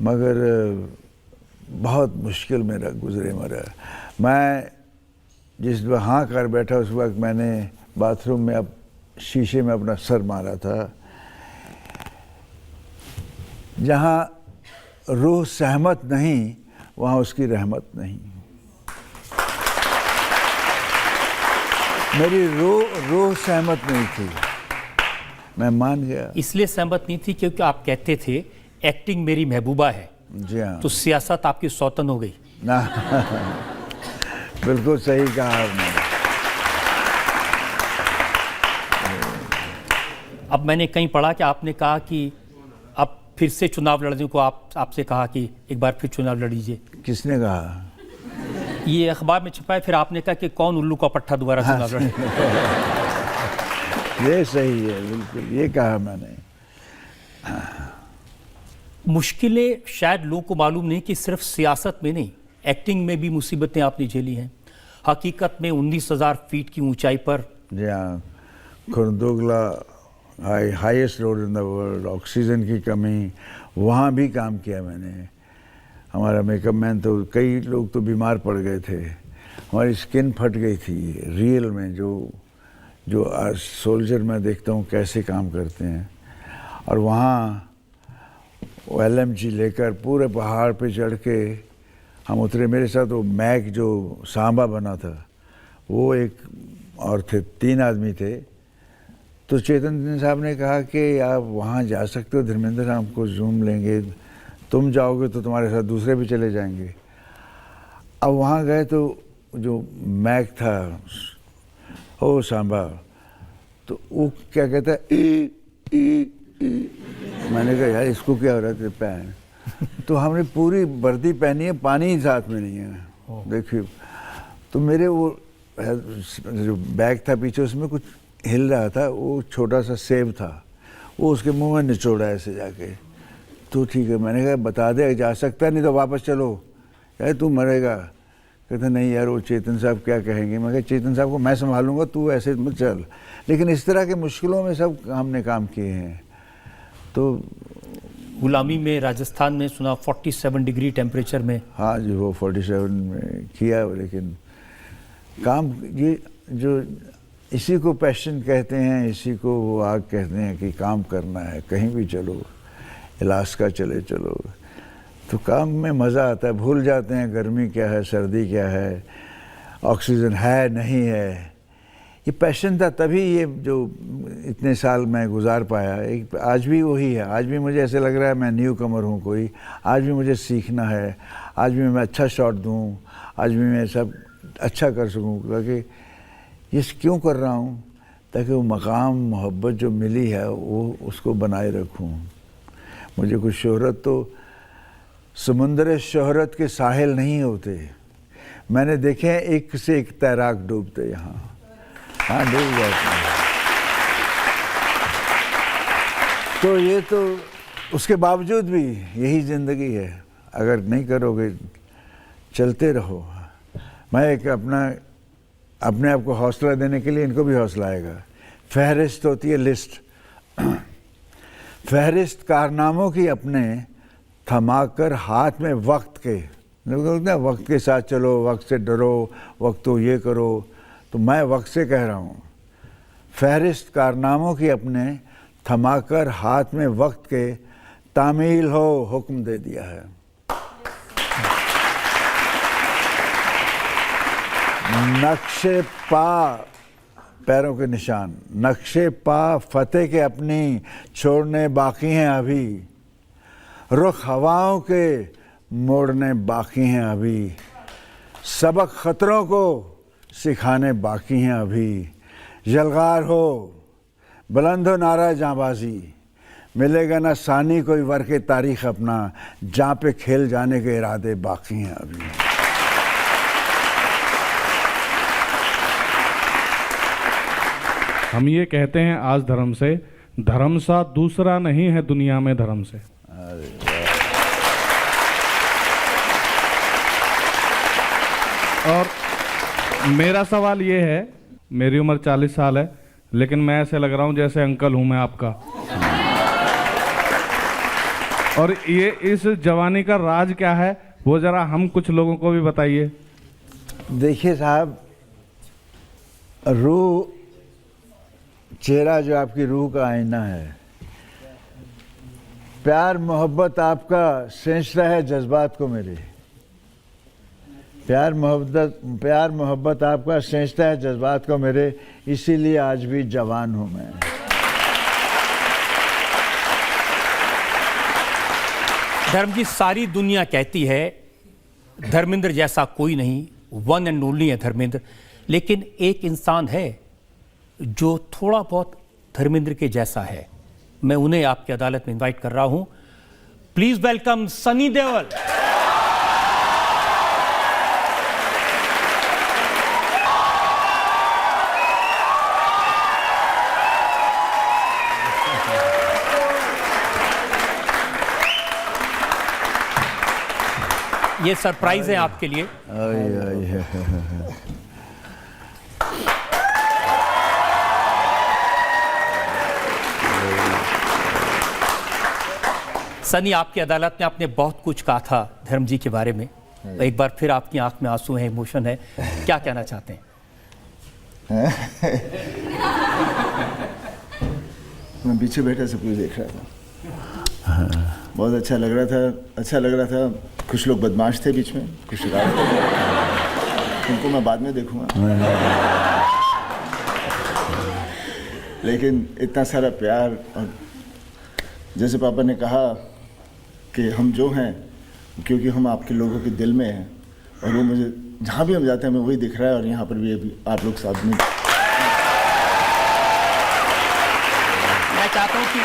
[SPEAKER 4] मगर बहुत मुश्किल मेरा गुजरे मरा। मैं जिस वक्त हाँ कर बैठा उस वक्त मैंने बाथरूम में अब शीशे में अपना सर मारा था। जहाँ रूह सहमत नहीं वहाँ उसकी रहमत नहीं। मेरी रूह सहमत नहीं थी, मैं मान गया।
[SPEAKER 2] इसलिए सहमत नहीं थी क्योंकि आप कहते थे एक्टिंग मेरी महबूबा है,
[SPEAKER 4] जी हाँ।
[SPEAKER 2] तो सियासत आपकी सौतन हो गई
[SPEAKER 4] ना बिल्कुल सही कहा आपने।
[SPEAKER 2] अब मैंने कहीं पढ़ा कि आपने कहा कि अब फिर से चुनाव लड़ने को आपसे कहा कि एक बार फिर चुनाव लड़ीजिए।
[SPEAKER 4] किसने कहा?
[SPEAKER 2] ये अखबार में छपा है, फिर आपने कहा कि कौन उल्लू का पट्टा दोबारा चुनाव लड़े।
[SPEAKER 4] ये सही है, बिल्कुल ये कहा मैंने।
[SPEAKER 2] मुश्किलें शायद लोगों को मालूम नहीं कि सिर्फ सियासत में नहीं, एक्टिंग में भी मुसीबतें आपने झेली हैं। हकीकत में 19,000 फीट की ऊंचाई पर,
[SPEAKER 4] जी हाँ, Khardung La highest road in the world, oxygen की कमी, वहाँ भी काम किया मैंने। हमारा मेकअप मैन तो, कई लोग तो बीमार पड़ गए थे, हमारी स्किन फट गई थी रियल में। जो आज सोल्जर मैं देखता हूँ कैसे काम करते हैं। और वहाँ वो LMG लेकर पूरे पहाड़ पे चढ़ के हम उतरे। मेरे साथ वो मैक जो सांबा बना था वो एक और थे, 3 आदमी थे। तो चेतन साहब ने कहा कि आप वहाँ जा सकते हो धर्मेंद्र, हमको जूम लेंगे, तुम जाओगे तो तुम्हारे साथ दूसरे भी चले जाएंगे। अब वहाँ गए तो जो मैक था, ओ सांबा, तो वो क्या कहता है, ई। मैंने कहा यार इसको क्या हो रहा है पैन। तो हमने पूरी वर्दी पहनी है, पानी ही साथ में नहीं है। देखिए, तो मेरे वो जो बैग था पीछे, उसमें कुछ हिल रहा था, वो छोटा सा सेब था, वो उसके मुंह में निचोड़ा ऐसे जाके। तो ठीक है, मैंने कहा बता दे जा सकता नहीं तो वापस चलो, यार तू मरेगा। कहते नहीं यार वो चेतन साहब क्या कहेंगे। मैं कहा चेतन साहब को मैं संभालूंगा, तू ऐसे मत चल। लेकिन इस तरह के मुश्किलों में सब हमने काम किए हैं। तो
[SPEAKER 2] गुलामी में राजस्थान में सुना 47 डिग्री टेम्परेचर में।
[SPEAKER 4] हाँ जी, वो 47 में किया, लेकिन काम ये जो इसी को पैशन कहते हैं, इसी को वो आग कहते हैं कि काम करना है, कहीं भी चलो, अलास्का चले चलो, तो काम में मज़ा आता है। भूल जाते हैं गर्मी क्या है, सर्दी क्या है, ऑक्सीजन है नहीं है। ये पैशन था, तभी ये जो इतने साल मैं गुजार पाया। एक आज भी वही है। आज भी मुझे ऐसे लग रहा है मैं न्यू कमर हूँ कोई, आज भी मुझे सीखना है, आज भी मैं अच्छा शॉट दूँ, आज भी मैं सब अच्छा कर सकूँ। क्योंकि ये क्यों कर रहा हूँ, ताकि वो मकाम मोहब्बत जो मिली है वो उसको बनाए रखूँ। मुझे कुछ शोहरत, तो समुंदर शोहरत के साहिल नहीं होते, मैंने देखे हैं एक से एक तैराक डूबते यहाँ। हाँ डूब जाते हैं। तो ये तो उसके बावजूद भी यही ज़िंदगी है, अगर नहीं करोगे चलते रहो। मैं एक अपने आप को हौसला देने के लिए इनको भी हौसला आएगा। फहरिस्त होती है लिस्ट, फहरिस्त कारनामों की अपने, थमाकर हाथ में वक्त के। वक्त के साथ चलो, वक्त से डरो, वक्त तो ये करो। तो मैं वक्त से कह रहा हूँ, फहरिस्त कारनामों की अपने, थमाकर हाथ में वक्त के, तामील हो हुक्म दे दिया है। नक्शे पा, पैरों के निशान, नक्शे पा फतेह के अपनी छोड़ने बाकी हैं अभी, रुख हवाओं के मोड़ने बाकी हैं अभी, सबक खतरों को सिखाने बाकी हैं अभी। यलगार हो, बुलंद हो नारा जांबाजी, मिलेगा ना सानी कोई वर के तारीख अपना, जहाँ पे खेल जाने के इरादे बाकी हैं अभी।
[SPEAKER 6] हम ये कहते हैं आज धर्म से, धर्म सा दूसरा नहीं है दुनिया में धर्म से। और मेरा सवाल ये है, मेरी उम्र 40 साल है, लेकिन मैं ऐसे लग रहा हूँ जैसे अंकल हूँ मैं आपका। और ये इस जवानी का राज क्या है, वो जरा हम कुछ लोगों को भी बताइए।
[SPEAKER 4] देखिए साहब, रूह, चेहरा जो आपकी रूह का आईना है, प्यार मोहब्बत आपका सेंचता है जज्बात को मेरे, प्यार मोहब्बत आपका सेंचता है जज्बात को मेरे, इसीलिए आज भी जवान हूँ मैं।
[SPEAKER 2] धर्म जी, सारी दुनिया कहती है धर्मेंद्र जैसा कोई नहीं, वन एंड ओनली है धर्मेंद्र, लेकिन एक इंसान है जो थोड़ा बहुत धर्मेंद्र के जैसा है। मैं उन्हें आपकी अदालत में इनवाइट कर रहा हूं। Please welcome Sunny Deol. ये सरप्राइज है आपके लिए। सनी, आपकी अदालत में आपने बहुत कुछ कहा था धर्म जी के बारे में। एक बार फिर आपकी आंख में आंसू है, इमोशन है, क्या कहना चाहते हैं?
[SPEAKER 7] मैं पीछे बैठा सब कुछ देख रहा था, बहुत अच्छा लग रहा था। कुछ लोग बदमाश थे बीच में, कुछ शरारत थे, उनको मैं बाद में देखूंगा। लेकिन इतना सारा प्यार, और जैसे पापा ने कहा कि हम जो हैं क्योंकि हम आपके लोगों के दिल में हैं, और वो मुझे जहाँ भी हम जाते हैं हमें वही दिख रहा है, और यहाँ पर भी अभी आप लोग साथ में।
[SPEAKER 2] मैं चाहता हूँ कि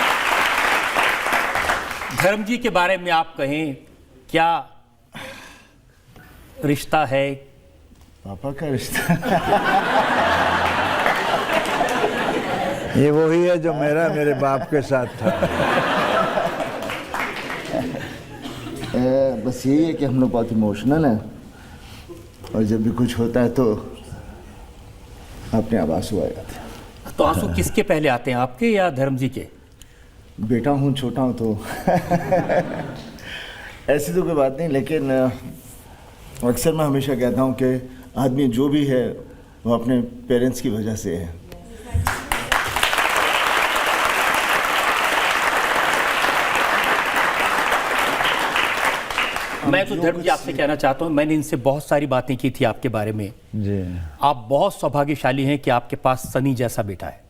[SPEAKER 2] धर्म जी के बारे में आप कहें, क्या रिश्ता है?
[SPEAKER 7] पापा का रिश्ता
[SPEAKER 4] ये वही है जो मेरे बाप के साथ था।
[SPEAKER 7] बस यही है कि हम लोग बहुत इमोशनल हैं, और जब भी कुछ होता है तो अपने आप आंसू आ जाते हैं।
[SPEAKER 2] तो आंसू किसके पहले आते हैं, आपके या धर्म जी के?
[SPEAKER 7] बेटा हूँ, छोटा हूँ, तो ऐसी तो कोई बात नहीं, लेकिन अक्सर मैं हमेशा कहता हूँ कि आदमी जो भी है वो अपने पेरेंट्स की वजह से है।
[SPEAKER 2] मैं तो धर्म जी आपसे कहना चाहता हूँ, मैंने इनसे बहुत सारी बातें की थी आपके बारे में
[SPEAKER 4] जी।
[SPEAKER 2] आप बहुत सौभाग्यशाली हैं कि आपके पास सनी जैसा बेटा है।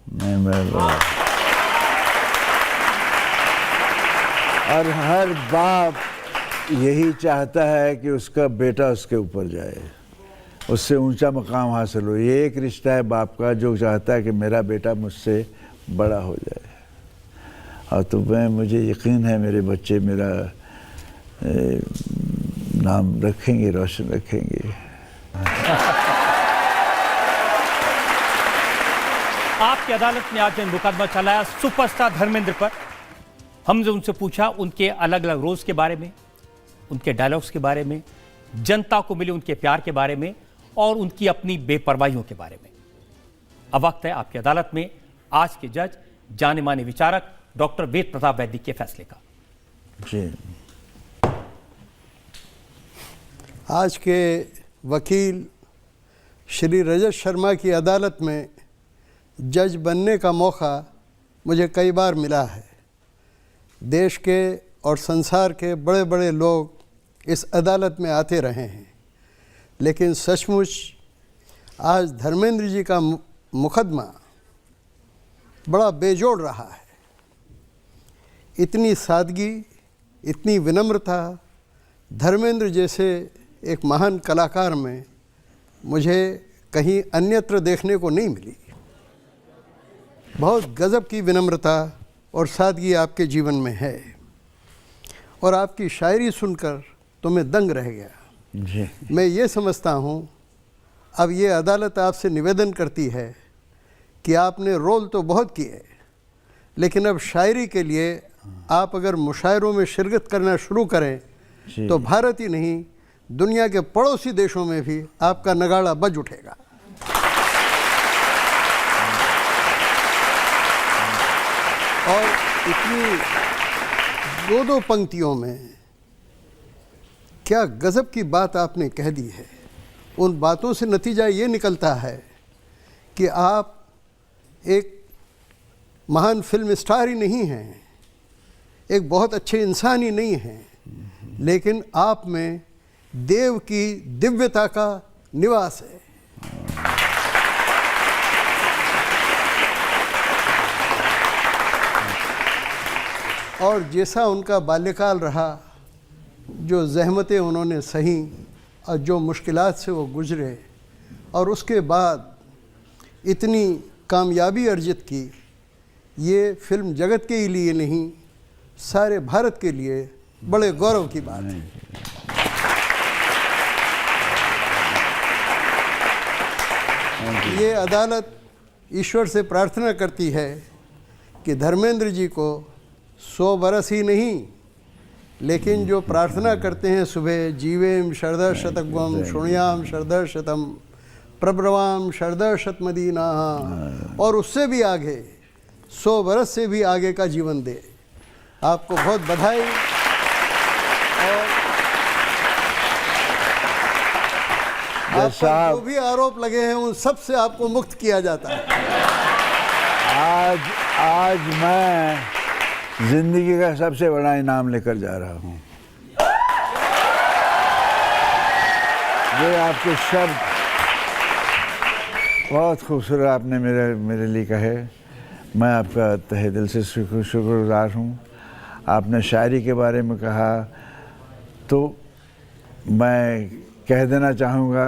[SPEAKER 4] और हर बाप यही चाहता है कि उसका बेटा उसके ऊपर जाए, उससे ऊंचा मकाम हासिल हो। ये एक रिश्ता है बाप का जो चाहता है कि मेरा बेटा मुझसे बड़ा हो जाए। और तो मुझे यकीन है मेरे बच्चे मेरा नाम रखेंगे, रोशन रखेंगे।
[SPEAKER 2] आपकी अदालत में आज मुकदमा चलाया सुपरस्टार धर्मेंद्र पर। हमने उनसे पूछा उनके अलग अलग रोल्स के बारे में, उनके डायलॉग्स के बारे में, जनता को मिले उनके प्यार के बारे में, और उनकी अपनी बेपरवाहियों के बारे में। अब वक्त है आपकी अदालत में आज के जज, जाने माने विचारक डॉक्टर वेद प्रताप वैदिक के फैसले का।
[SPEAKER 4] जी।
[SPEAKER 8] आज के वकील श्री रजत शर्मा की अदालत में जज बनने का मौका मुझे कई बार मिला है। देश के और संसार के बड़े बड़े लोग इस अदालत में आते रहे हैं, लेकिन सचमुच आज धर्मेंद्र जी का मुकदमा बड़ा बेजोड़ रहा है। इतनी सादगी, इतनी विनम्रता धर्मेंद्र जैसे एक महान कलाकार में मुझे कहीं अन्यत्र देखने को नहीं मिली। बहुत गज़ब की विनम्रता और सादगी आपके जीवन में है, और आपकी शायरी सुनकर तो मैं दंग रह गया।
[SPEAKER 4] जी।
[SPEAKER 8] मैं ये समझता हूँ अब ये अदालत आपसे निवेदन करती है कि आपने रोल तो बहुत किए, लेकिन अब शायरी के लिए आप अगर मुशायरों में शिरकत करना शुरू करें तो भारत ही नहीं दुनिया के पड़ोसी देशों में भी आपका नगाड़ा बज उठेगा। और इतनी दो पंक्तियों में क्या गज़ब की बात आपने कह दी है। उन बातों से नतीजा ये निकलता है कि आप एक महान फिल्म स्टार ही नहीं हैं, एक बहुत अच्छे इंसान ही नहीं हैं, लेकिन आप में देव की दिव्यता का निवास है। और जैसा उनका बाल्यकाल रहा, जो ज़हमतें उन्होंने सही और जो मुश्किलात से वो गुज़रे और उसके बाद इतनी कामयाबी अर्जित की, ये फिल्म जगत के ही लिए नहीं, सारे भारत के लिए बड़े गौरव की बात है। ये अदालत ईश्वर से प्रार्थना करती है कि धर्मेंद्र जी को 100 बरस ही नहीं, लेकिन जो प्रार्थना करते हैं सुबह, जीवेम शरद शतगम शृणुयाम शरद शतम प्रब्रवाम शरद शतमदीना, और उससे भी आगे 100 बरस से भी आगे का जीवन दे। आपको बहुत बधाई। और आप पर जो भी आरोप लगे हैं उन सब से आपको मुक्त किया जाता है।
[SPEAKER 4] आज मैं जिंदगी का सबसे बड़ा इनाम लेकर जा रहा हूँ। ये आपके शब्द बहुत खूबसूरत आपने मेरे लिए कहे। मैं आपका तहे दिल से शुक्रगुजार हूँ। आपने शायरी के बारे में कहा तो मैं कह देना चाहूँगा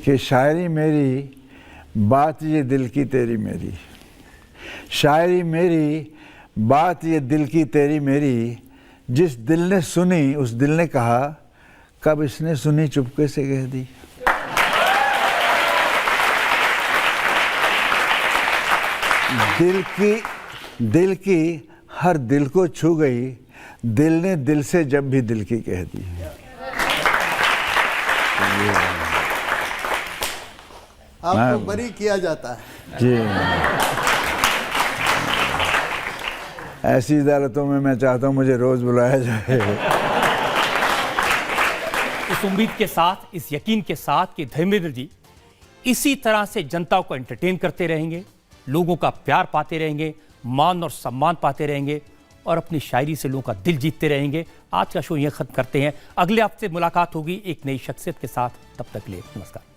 [SPEAKER 4] कि शायरी मेरी, बात ये दिल की तेरी मेरी। शायरी मेरी, बात ये दिल की तेरी मेरी। जिस दिल ने सुनी उस दिल ने कहा, कब इसने सुनी चुपके से कह दी। दिल की हर दिल को छू गई, दिल ने दिल से जब भी दिल की कह दी।
[SPEAKER 8] आपको बरी किया जाता है
[SPEAKER 4] जी। ऐसी अदालतों में मैं चाहता हूँ मुझे रोज बुलाया जाए।
[SPEAKER 2] इस उम्मीद के साथ, इस यकीन के साथ कि धर्मेंद्र जी इसी तरह से जनता को एंटरटेन करते रहेंगे, लोगों का प्यार पाते रहेंगे, मान और सम्मान पाते रहेंगे और अपनी शायरी से लोगों का दिल जीतते रहेंगे। आज का शो यह खत्म करते हैं। अगले हफ्ते मुलाकात होगी एक नई शख्सियत के साथ। तब तक के लिए नमस्कार।